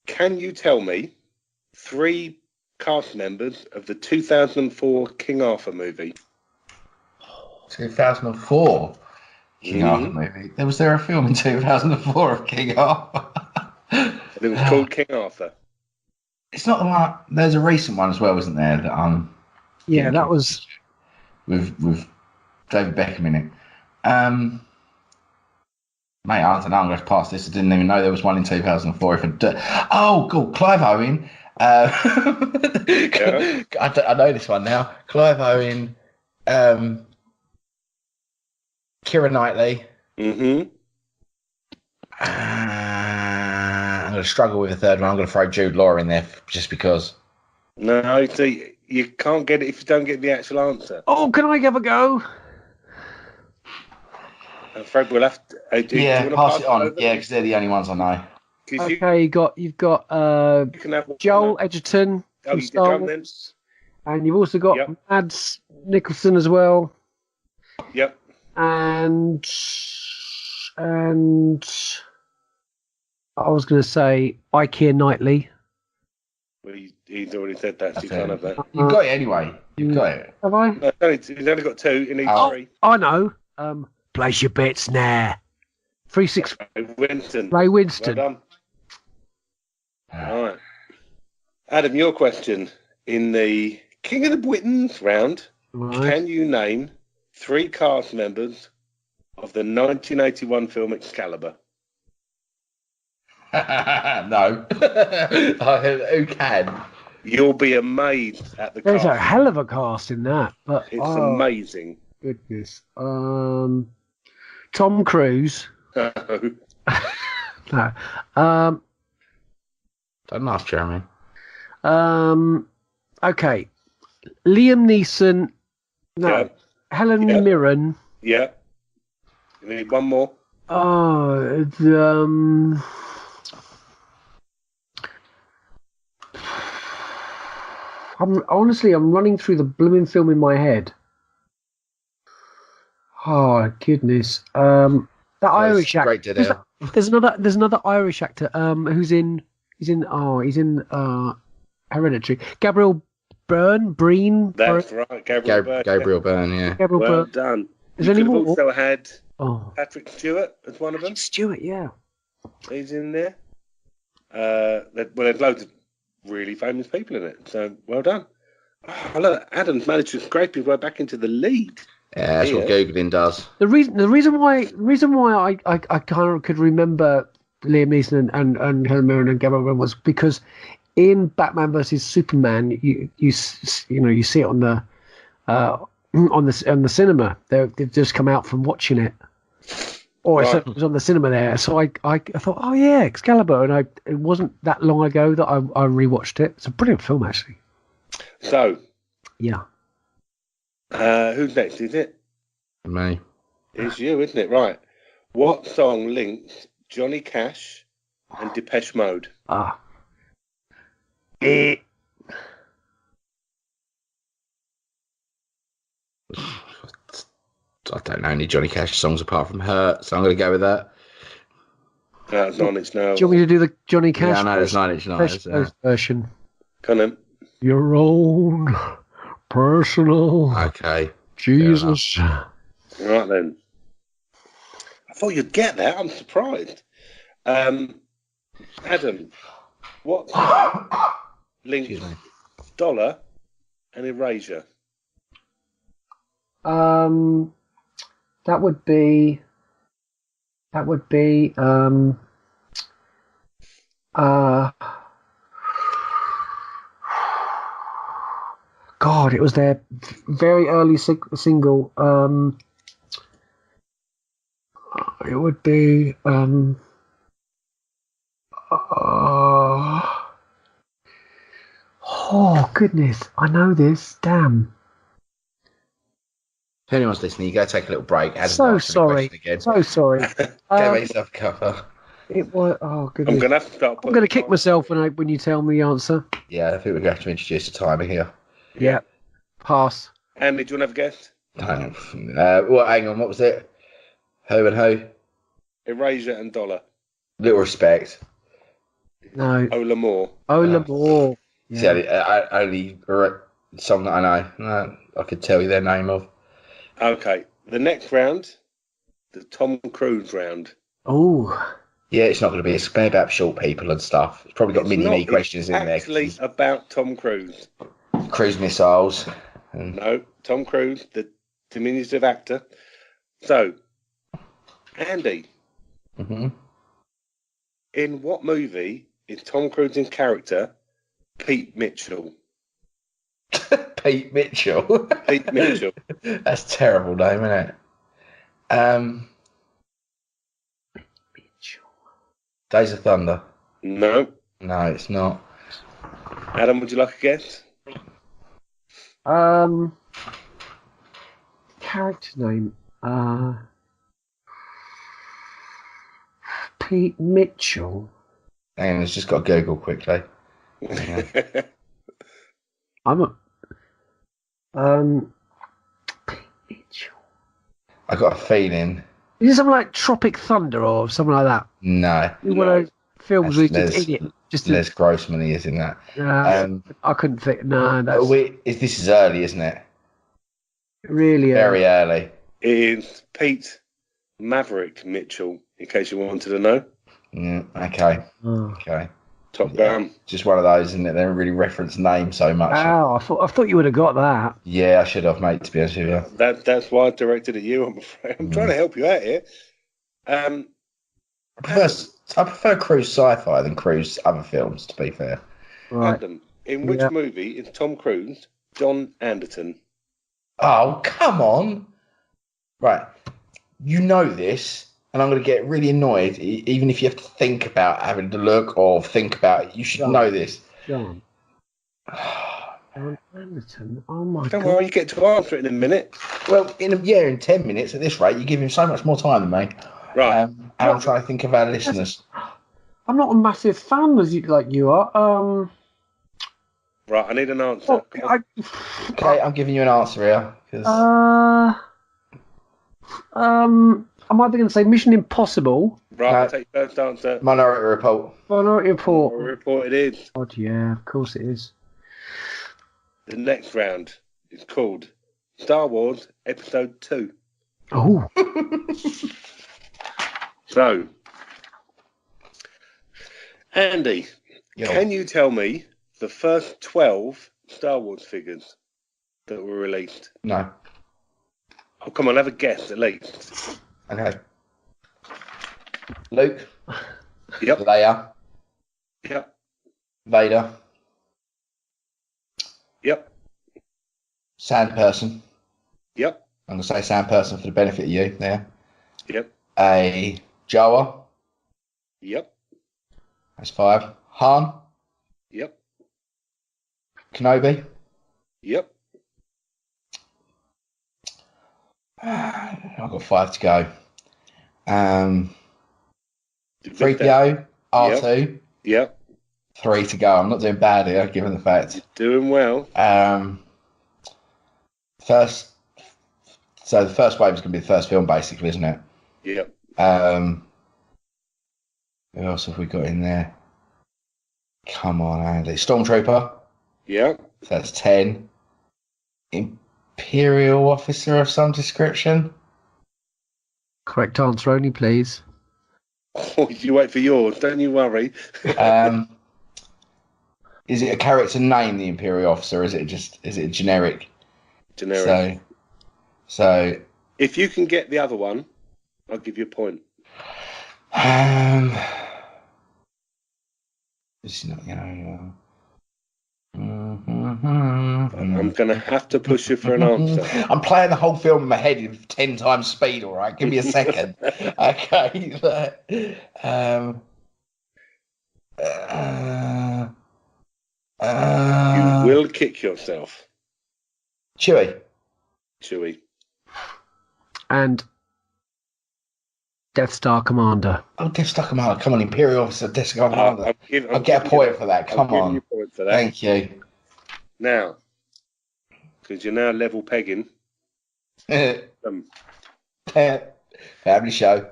Can you tell me 3 cast members of the 2004 King Arthur movie? 2004 King Arthur movie. Was there a film in 2004 of King Arthur? And it was called King Arthur. It's not the one. There's a recent one as well, isn't there? That Yeah, that was with David Beckham in it. Mate, I don't know. I'm going to pass this. I didn't even know there was one in 2004. Oh, cool. Clive Owen. Yeah. I know this one now. Clive Owen. Keira Knightley. Mm-hmm. I'm going to struggle with a third one. I'm going to throw Jude Law in there just because. No, see, you can't get it if you don't get the actual answer. Oh, can I have a go? I'm afraid we'll have to. Do you want to pass it on. over? Yeah, because they're the only ones I know. Okay, you've got You can have Joel Edgerton Oh, from you did Star drum then? Wars, and you've also got Yep. Mads Nicholson as well, Yep. and I was going to say Keira Knightley. Well, he's already said that, so you can't have that. You've got it anyway. You've got it. Have I? No, he's only got 2. He needs 3. I know. Place your bets now. 3-6. Winston. Ray Winston. Well done. All right. Adam, your question. In the King of the Britons round, Right. can you name 3 cast members of the 1981 film Excalibur? No. Who can? You'll be amazed at the There's cast. a hell of a cast in that, but It's amazing. goodness. Tom Cruise. No. No. Don't laugh, Jeremy. Okay. Liam Neeson. No. Yeah. Helen Yeah. Mirren. Yeah. You need one more? Oh, I'm running through the blooming film in my head. Oh goodness. That Irish actor. There's another Irish actor. He's in Hereditary. Gabriel Breen. That's right, Gabriel Byrne. Gabriel Byrne, yeah. Gabriel Well Byrne. done. Is You there could any have more? also had Oh, Patrick Stewart as one of them. Stewart, yeah. He's in there. There's loads of really famous people in it. So well done. Oh, look, Adam's managed to scrape his way back into the lead. Yeah, that's what Googling does. The reason why I kind of could remember Liam Neeson and Helen Mirren and Gabriel Byrne was because in Batman versus Superman, you see it on the cinema. They've just come out from watching it, or it was on the cinema there. So I thought, oh yeah, Excalibur, and it wasn't that long ago that I rewatched it. It's a brilliant film, actually. So yeah. Who's next? Is it? Me. It's you, isn't it? Right. What song links Johnny Cash and Depeche Mode? I don't know any Johnny Cash songs apart from Hurt, so I'm going to go with that. That's Nine Inch Nails. Do you want me to do the Johnny Cash? Yeah, I know there's 9 Inch Nails. Version. Come on. Your own personal. Okay. Jesus. Right then. I thought you'd get that. I'm surprised. Adam, what song links Dollar and Erasure? That would be God, it was their very early single. It would be oh goodness, I know this. Damn. If anyone's listening, you go take a little break. So sorry. So sorry. Get yourself a cover. It was. Oh goodness. I'm gonna have to start. I'm gonna kick myself when you tell me the answer. Yeah, I think we're gonna have to introduce a timer here. Yeah. Pass. Andy, do you want to have a guess? Well, hang on. What was it? Who and who? Erasure and Dollar. Little Respect. No. Ola Moore. Ola Moore. Yeah. Only song that I know. No, I could tell you their name of. Okay. The next round, the Tom Cruise round. Oh. Yeah, it's not going to be. It's about short people and stuff. It's probably got mini-me questions in there. Actually, about Tom Cruise. Cruise missiles. No, Tom Cruise, the diminutive actor. So, Andy. Mm-hmm. In what movie is Tom Cruise's character Pete Mitchell? Pete Mitchell. Pete Mitchell. That's a terrible name, isn't it? Pete Mitchell. Days of Thunder. No. No, it's not. Adam, would you like a guess? Character name. Pete Mitchell. Hang on, it's just got to Google quickly. I'm a. Pete Mitchell. I got a feeling. Is it something like Tropic Thunder or something like that? No. One of those films where Les Grossman is in that. I couldn't think. No, that's this is early, isn't it? Really very early. It is Pete Maverick Mitchell, in case you wanted to know. Yeah, okay. Okay. Top Gun. Just one of those, isn't it? They don't really reference names so much. Wow, I thought you would have got that. Yeah, I should have, mate, to be honest with you. That's why I directed at you, I'm afraid. I'm trying to help you out here. I prefer Cruise sci-fi than Cruise other films, to be fair. Right. Adam, in which movie is Tom Cruise John Anderton? Oh, come on. Right. You know this, and I'm going to get really annoyed, even if you have to think about having to look or think about it. You should know this. John Anderton. Oh, my God. Don't worry, you get to answer it in a minute. Well, in 10 minutes at this rate, you give him so much more time than me. Right. And I'm trying to think of our listeners. I'm not a massive fan like you are. Right, I need an answer. Okay, I'm giving you an answer here. I'm either going to say Mission Impossible. Right, I'll take your first answer. Minority Report. Minority Report. Minority Report it is. God, yeah, of course it is. The next round is called Star Wars Episode 2. Oh. So, Andy, can you tell me the first 12 Star Wars figures that were released? No. Oh, come on, have a guess at least. Okay. Luke. Yep. Leia. Yep. Vader. Yep. Sandperson. Yep. I'm going to say Sandperson for the benefit of you there. Yep. A Jawa. Yep. That's 5. Han. Yep. Kenobi. Yep. I've got 5 to go. 3PO. R2. Yep. 3 to go. I'm not doing bad here, given the fact. You're doing well. So the first wave is going to be the first film, basically, isn't it? Yep. Who else have we got in there? Come on, Andy. Stormtrooper. Yep. So that's 10. Imperial officer of some description. Correct answer only, please. Oh, you wait for yours. Don't you worry. Is it a character name, the Imperial officer? Or is it generic? Generic. So if you can get the other one, I'll give you a point. This is not going anywhere. I'm going to have to push you for an answer. I'm playing the whole film in my head in 10 times speed, all right? Give me a second. Okay. You will kick yourself. Chewie. And Death Star Commander. Oh, Death Star Commander. Come on, Imperial Officer, Death Star Commander. I'll get a point for that. Come on. You a point for that. Thank you. Now, because you're now level pegging. Family show.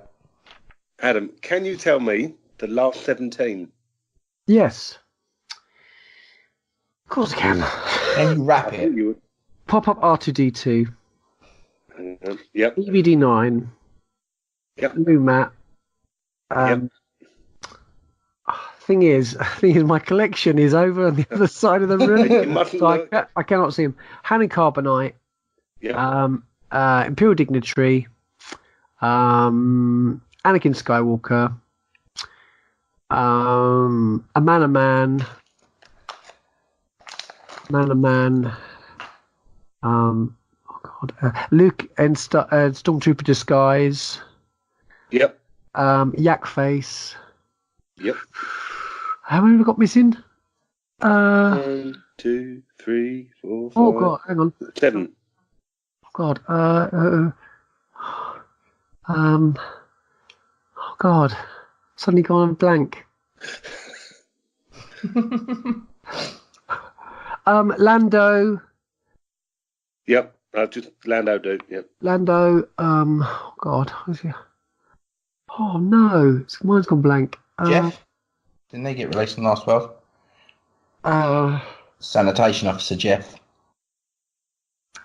Adam, can you tell me the last 17? Yes. Of course I can. Can you wrap it? Pop up R2D2. Yep. EVD9. Yep. New Matt. Thing is, my collection is over on the other side of the room, so I cannot see him. Hamill Carbonite. Yeah. Imperial Dignitary. Anakin Skywalker. A Man. Luke and Stormtrooper Disguise. Yep. Yak Face. Yep. How many have we got missing? 1, 2, 3, 4, 5. Oh God, hang on. 7. Oh God. Oh God. Suddenly gone blank. Lando. Yep. Just Lando, dude. Yep. Lando. Oh God. Oh no, mine's gone blank. Jeff? Didn't they get released in the last 12? Sanitation Officer Jeff.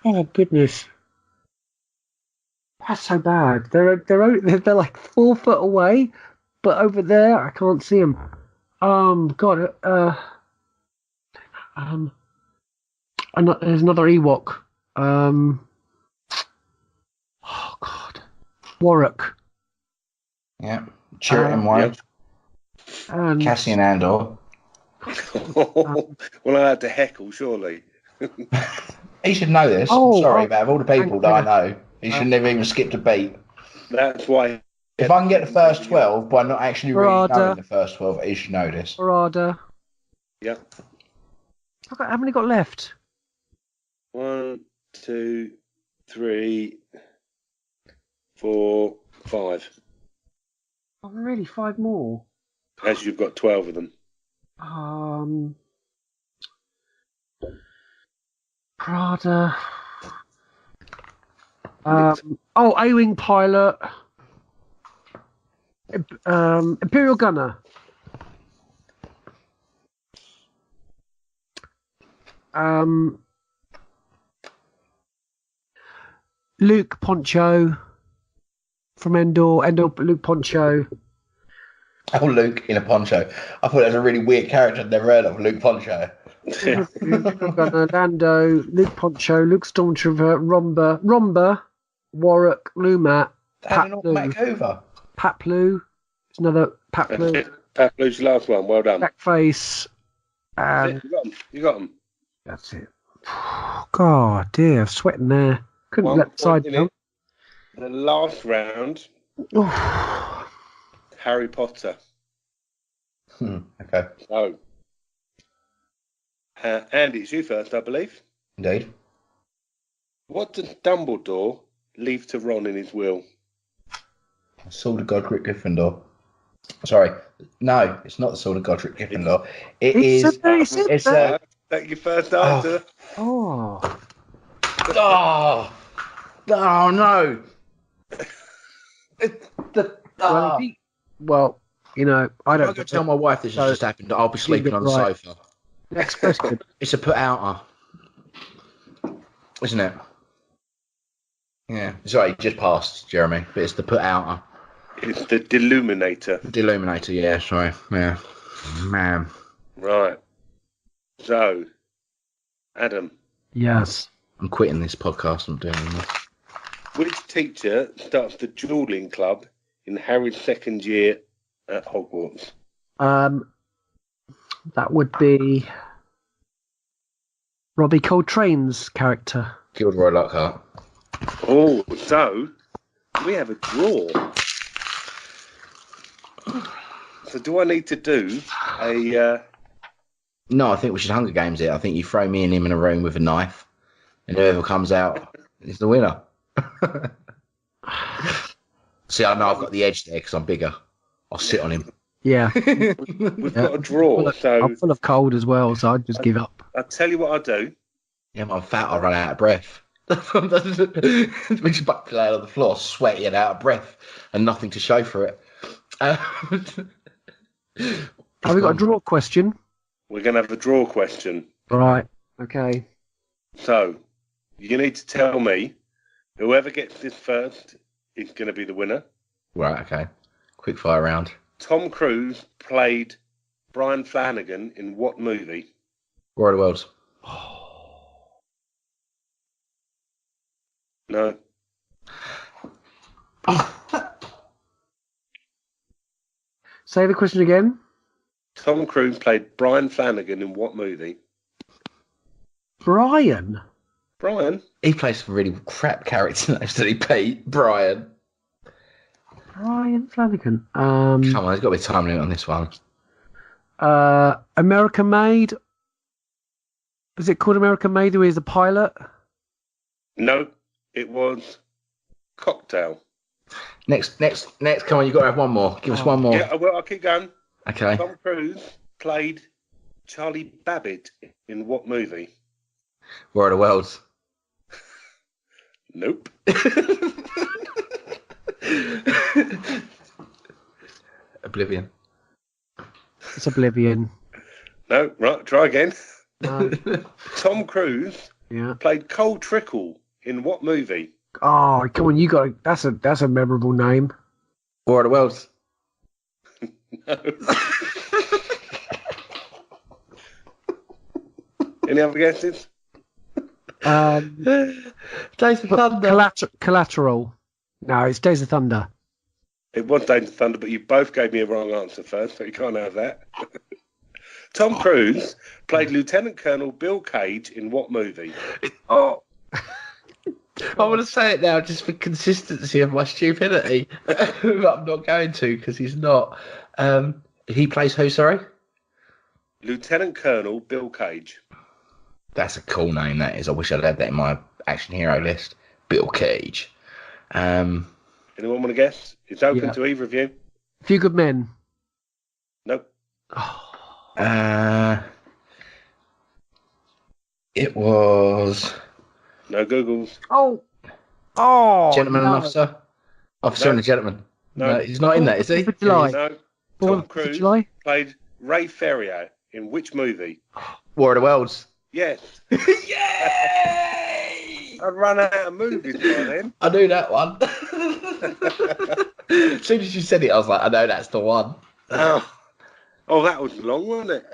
Oh goodness. That's so bad. They're like 4 foot away, but over there I can't see them. God. There's another Ewok. Oh God. Warwick. Yeah. Chirrut White. Cassian Andor. Well, I had to heckle, surely. He should know this. I'm sorry, but of all the people that I know, he should never even skipped a beat. That's why. If I can get the first 12 by not actually really knowing the first 12, he should know this. Barada. Yeah. How many got left? 1, 2, 3, 4, 5. Oh, really? 5 more? As you've got 12 of them. Prada. A-wing pilot. Imperial gunner. Luke Poncho from Endor. Luke Poncho. Oh, Luke in a poncho. I thought that was a really weird character I'd never heard of, Luke Poncho. Lando, Luke Poncho, Luke Stormtrooper, Romba, Warwick, Lumat, Matt Cover. Paplu. It's another Paplu. Paplu's the last one. Well done. Blackface. And You got them. that's it. God, dear, I'm sweating there. Couldn't let the side down. The last round. Harry Potter. Okay. So, Andy, it's you first, I believe. Indeed. What did Dumbledore leave to Ron in his will? Sword of Godric Gryffindor. Sorry, no, it's not the Sword of Godric Gryffindor. It's That's your first answer. Oh no! Well, you know, I don't. If I go tell my wife this has just happened, I'll be sleeping on the sofa. Next question. It's a put outer, isn't it? Yeah. Sorry, it just passed, Jeremy, but it's the put outer. It's the Deluminator. Deluminator, yeah, sorry. Yeah. Man. Right. So, Adam. Yes. I'm quitting this podcast. I'm doing this. Which teacher starts the dueling club in Harry's second year at Hogwarts? That would be Robbie Coltrane's character. Gilderoy Lockhart. Oh, so we have a draw. So do I need to do a... No, I think we should Hunger Games it. I think you throw me and him in a room with a knife, and whoever comes out is the winner. See, I know I've got the edge there because I'm bigger. I'll sit on him. Yeah. We've got a draw, so... I'm full of cold as well, so I'd just give up. I'll tell you what I'll do. Yeah, I'm fat, I'll run out of breath. We just butt lay on the floor, sweaty and out of breath, and nothing to show for it. Have we got a draw question? We're going to have a draw question. Right, okay. So, you need to tell me, whoever gets this first is going to be the winner. Right, okay. Quick fire round. Tom Cruise played Brian Flanagan in what movie? War of the Worlds. No. Say the question again. Tom Cruise played Brian Flanagan in what movie? Brian? He plays some really crap characters, doesn't he, Pete? Brian Flanagan. Come on, there's got to be a time limit on this one. American Made. Is it called American Made where he's a pilot? No, it was Cocktail. Next. Come on, you've got to have one more. Give us one more. Yeah, well, I'll keep going. Okay. Tom Cruise played Charlie Babbitt in what movie? War of the Worlds. Nope. Oblivion. It's Oblivion. No, right, try again. No. Tom Cruise played Cole Trickle in what movie? Oh, come on, you got that's a memorable name. War of the Worlds. No. Any other guesses? Days of Thunder. Collateral. No, it's Days of Thunder. It was Days of Thunder, but you both gave me a wrong answer first, so you can't have that. Tom Cruise played Lieutenant Colonel Bill Cage in what movie? Oh. I want to say it now just for consistency of my stupidity, but I'm not going to because he's not. He plays who, sorry? Lieutenant Colonel Bill Cage. That's a cool name, that is. I wish I'd had that in my action hero list. Bill Cage. Anyone want to guess? It's open to either of you. Few Good Men. Nope. It was No Googles. Oh, Gentleman and no. Officer. Officer and a Gentleman. No. He's not in that, is he? For July. No. Born Tom for Cruise July? played Ray Ferrier in which movie? War of the Worlds. Yes. Yay! I'd run out of movies by then. I knew that one. As soon as you said it, I was like, I know that's the one. Oh, that was long, wasn't it?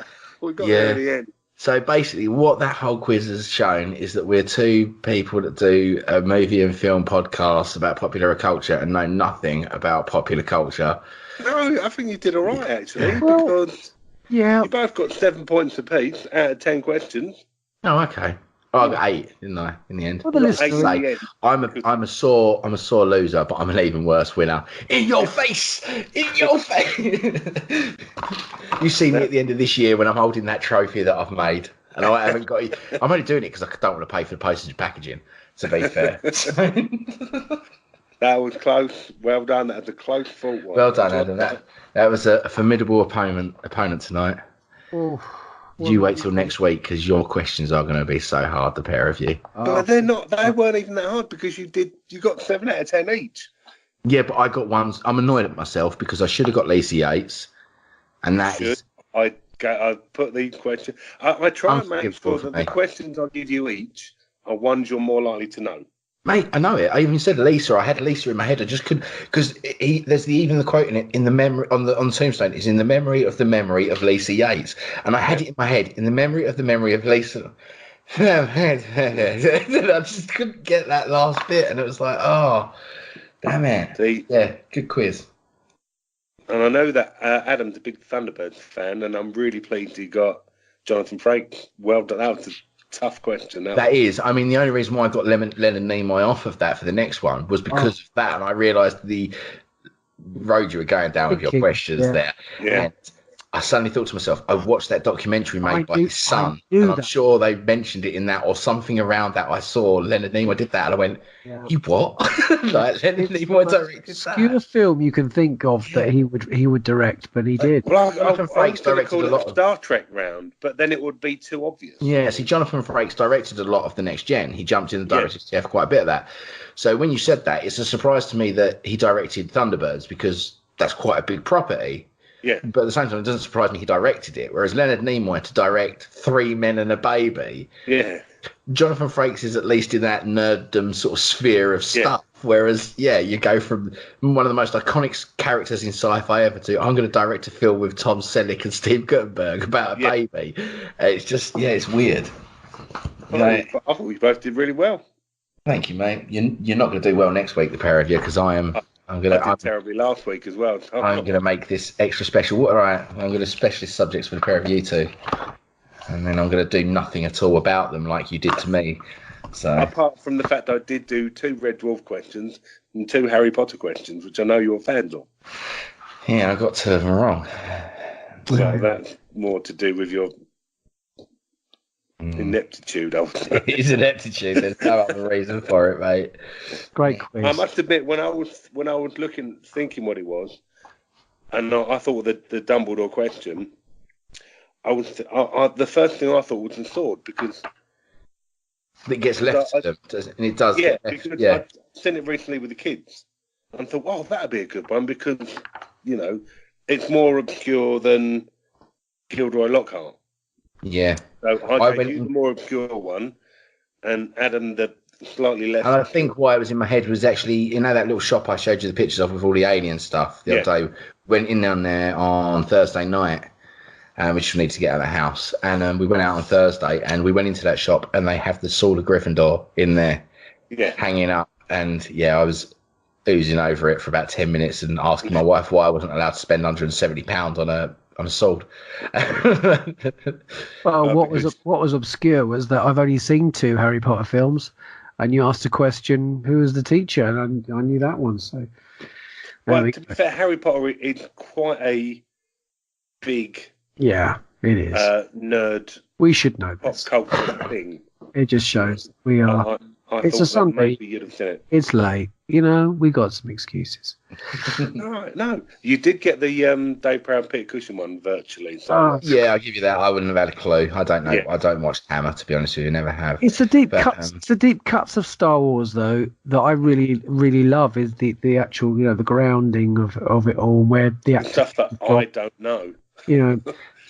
We got there at the end. So basically, what that whole quiz has shown is that we're two people that do a movie and film podcast about popular culture and know nothing about popular culture. No, I think you did all right, actually, Well, because yeah. you both got 7 points apiece out of 10 questions. Oh, okay. Oh, I got 8, didn't I? In the end, Well, the listeners- Eight in the end. I'm a sore loser, but I'm an even worse winner. In your face, in your face. You see me at the end of this year when I'm holding that trophy that I've made, and I haven't got. I'm only doing it because I don't want to pay for the postage and packaging. To be fair. That was close. Well done. That was a close fought one. Well done, Adam. That was a formidable opponent tonight. Oh, You wait till next week because your questions are going to be so hard, the pair of you. But they're not. They weren't even that hard because you got 7 out of 10 each. Yeah, but I got ones. I'm annoyed at myself because I should have got Lisa Yates, and that is. I put these questions. I try and make Unforgivable sure for that me. the questions I give you each are ones you're more likely to know. Mate, I know it. I even said Lisa. I had Lisa in my head. I just couldn't because there's even the quote in it in the memory on the tombstone is in the memory of Lisa Yates, and I had it in my head in the memory of Lisa. I just couldn't get that last bit, and it was like, oh, damn it. See? Yeah, good quiz. And I know that Adam's a big Thunderbirds fan, and I'm really pleased he got Jonathan Frakes. Well done. That was a tough question. That is. I mean, the only reason why I got Leonard Nimoy off of that for the next one was because of that, and I realised the road you were going down with your questions there. Yeah. And I suddenly thought to myself, I watched that documentary made by his son, and I'm sure they mentioned it in that or something around that. I saw Leonard Nimoy did that, and I went, "You what?" Like Leonard Nimoy directed obscure that. film you can think of that he would direct, but he did. Well, Jonathan Frakes was going to directed call a it lot a of- Star Trek round, but then it would be too obvious. Yeah, see, Jonathan Frakes directed a lot of the Next Gen. He jumped in the director's chair for quite a bit of that. So when you said that, it's a surprise to me that he directed Thunderbirds because that's quite a big property. Yeah. But at the same time, it doesn't surprise me he directed it. Whereas Leonard Nimoy to direct Three Men and a Baby, Yeah. Jonathan Frakes is at least in that nerddom sort of sphere of stuff. Whereas, you go from one of the most iconic characters in sci-fi ever to I'm going to direct a film with Tom Selleck and Steve Guttenberg about a baby. It's just, it's weird. I thought we both did really well. Thank you, mate. You're not going to do well next week, the pair of you, because I'm did terribly last week as well. I'm going to make this extra special. All right, I'm going to specialist subjects for the pair of you two, and then I'm going to do nothing at all about them like you did to me. So apart from the fact that I did do 2 Red Dwarf questions and 2 Harry Potter questions, which I know you're fans of. Yeah, I got 2 of them wrong. Well, that's more to do with your ineptitude, I would say. It is ineptitude. There's no other reason for it, mate. Great quiz. I must admit, when I was thinking what it was, and I thought that the Dumbledore question, the first thing I thought was the sword because it gets left to them, and it does. Yeah, because I've seen it recently with the kids, and thought, well, that'd be a good one because it's more obscure than Gilderoy Lockhart. Yeah. So I gave you the more obscure one, and Adam the slightly less. And I think why it was in my head was actually, that little shop I showed you the pictures of with all the alien stuff the other day. Went in down there on Thursday night, we just needed to get out of the house. And we went out on Thursday, and we went into that shop, and they have the Sword of Gryffindor in there hanging up. And, I was oozing over it for about 10 minutes and asking my wife why I wasn't allowed to spend £170 on a sword. Well, what was obscure was that I've only seen 2 Harry Potter films, and you asked a question, who was the teacher, and I knew that one. So, well, to be fair, Harry Potter is quite a big, it is nerd. We should know pop this. culture thing. It just shows we are. I It's thought a Sunday. Maybe you'd have seen it. It's late. we got some excuses. No, you did get the Dave Brown Peter Cushing one virtually. So. Yeah, I'll give you that. I wouldn't have had a clue. I don't know. Yeah. I don't watch Hammer, to be honest with you. Never have. It's the deep cuts. It's the deep cuts of Star Wars, though, that I really, really love. Is the actual, the grounding of it all, where the stuff that I don't know.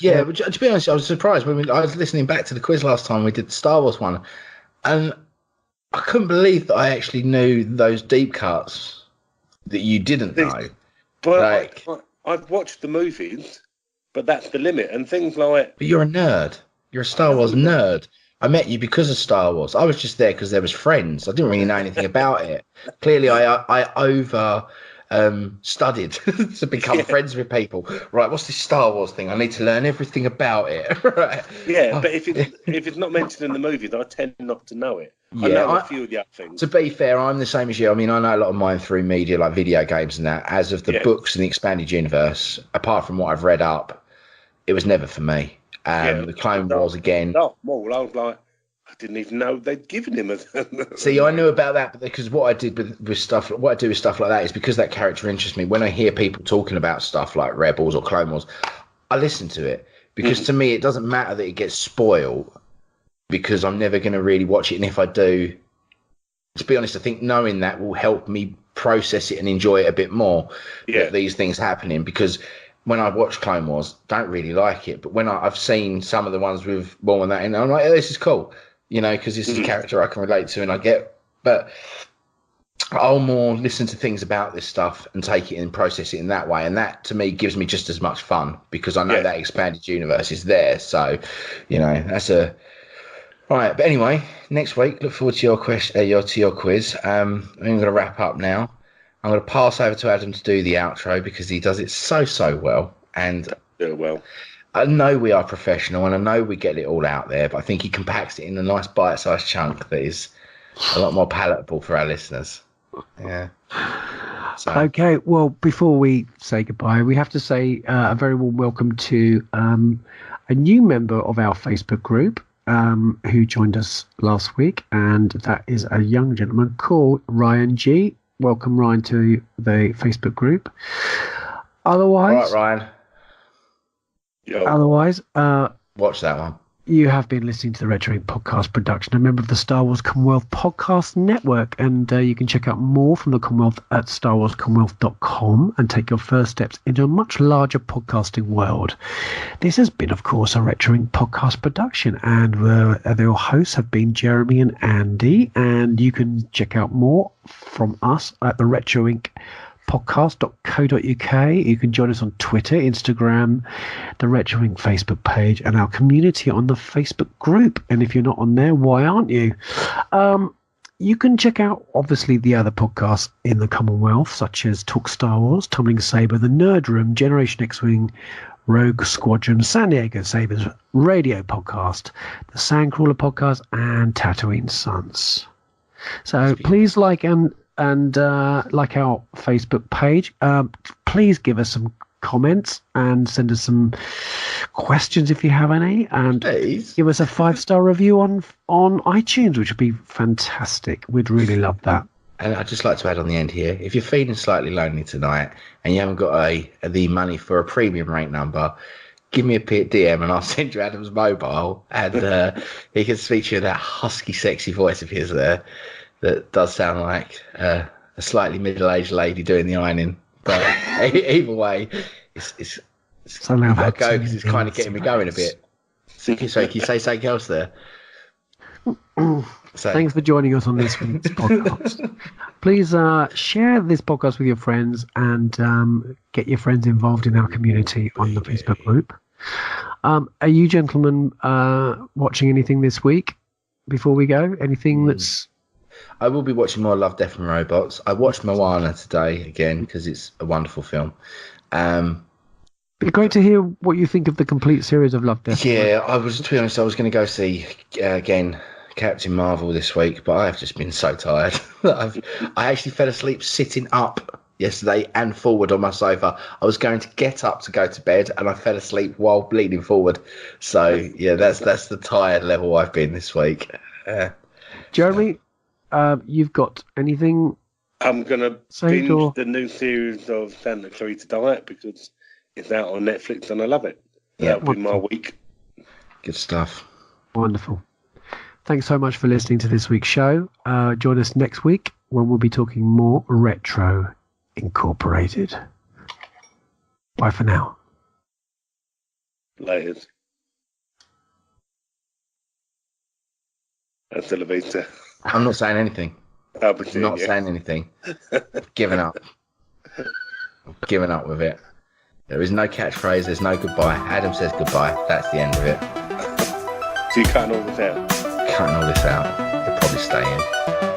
Yeah, but to be honest, I was surprised when I was listening back to the quiz last time we did the Star Wars one, and I couldn't believe that I actually knew those deep cuts that you didn't know. But I've watched the movies, but that's the limit. And things like... But you're a nerd. You're a Star Wars nerd. I met you because of Star Wars. I was just there because there was friends. I didn't really know anything about it. Clearly, I over... studied to become friends with people. Right, what's this Star Wars thing? I need to learn everything about it. Right. Yeah, but if it's not mentioned in the movies, I tend not to know it. Yeah, I know a few of the other things. To be fair, I'm the same as you. I mean, I know a lot of mine through media, like video games and that. As of the books and the expanded universe, apart from what I've read up, it was never for me. The Clone Wars again. I was like, I didn't even know they'd given him a. See, I knew about that, but because what I did with stuff, what I do with stuff like that is because that character interests me. When I hear people talking about stuff like Rebels or Clone Wars, I listen to it because to me it doesn't matter that it gets spoiled because I'm never going to really watch it. And if I do, to be honest, I think knowing that will help me process it and enjoy it a bit more. That these things happening because. When I watch Clone Wars, don't really like it, but when I've seen some of the ones with more than that, and I'm like, this is cool. Because this is a character I can relate to and I get, but I'll more listen to things about this stuff and take it and process it in that way. And that to me gives me just as much fun because I know that expanded universe is there. So, that's a, right. But anyway, next week, look forward to your quiz. I'm going to wrap up now. I'm going to pass over to Adam to do the outro because he does it so well. And well. I know we are professional and I know we get it all out there, but I think he compacts it in a nice bite-sized chunk that is a lot more palatable for our listeners. Yeah. So. Okay, well, before we say goodbye, we have to say a very warm welcome to a new member of our Facebook group who joined us last week, and that is a young gentleman called Ryan G. Welcome, Ryan, to the Facebook group. Otherwise... All right, Ryan. Otherwise, watch that one. You have been listening to the Retro Inc. podcast production, a member of the Star Wars Commonwealth Podcast Network, and you can check out more from the Commonwealth at StarWarsCommonwealth.com and take your first steps into a much larger podcasting world. This has been, of course, a Retro Inc. podcast production, and their hosts have been Jeremy and Andy, and you can check out more from us at the Retro Inc. podcast.co.uk. You can join us on Twitter, Instagram, the Retro Inc. Facebook page, and our community on the Facebook group. And if you're not on there, why aren't you? You can check out, obviously, the other podcasts in the Commonwealth, such as Talk Star Wars, Tumbling Saber, The Nerd Room, Generation X-Wing, Rogue Squadron, San Diego Sabres Radio Podcast, the Sandcrawler Podcast, and Tatooine Sons. So please like and like our Facebook page. Please give us some comments and send us some questions if you have any, and give us a 5-star review on iTunes, which would be fantastic. We'd really love that. And I'd just like to add on the end here, if you're feeling slightly lonely tonight and you haven't got the money for a premium rate number, give me a DM and I'll send you Adam's mobile, and he can speak to you in that husky, sexy voice of his there. That does sound like a slightly middle-aged lady doing the ironing. But either way, it's somehow got to go because it's kind of getting me going a bit. So can you say something else there? Thanks for joining us on this week's podcast. Please share this podcast with your friends and get your friends involved in our community on the Facebook group. Are you gentlemen watching anything this week before we go? Anything that's... I will be watching more Love, Death and Robots. I watched Moana today again because it's a wonderful film. It'd be great to hear what you think of the complete series of Love, Death. Yeah, to be honest, I was going to go see again Captain Marvel this week, but I have just been so tired. I actually fell asleep sitting up yesterday and forward on my sofa. I was going to get up to go to bed, and I fell asleep while leaning forward. So yeah, that's the tired level I've been this week. Jeremy. You've got anything I'm gonna Saved binge or- the new series of Santa Clarita Diet because it's out on Netflix and I love it. Yeah, That'll be my week. Good stuff. Wonderful. Thanks so much for listening to this week's show. Join us next week when we'll be talking more Retro Incorporated. Bye for now. Laters. Hasta la vista. I'm not saying anything. I'll be seeing Not you. saying anything. Giving up. Giving up with it. There is no catchphrase. There's no goodbye. Adam says goodbye. That's the end of it. So you're cutting all this out? Cutting all this out. He'll probably stay in.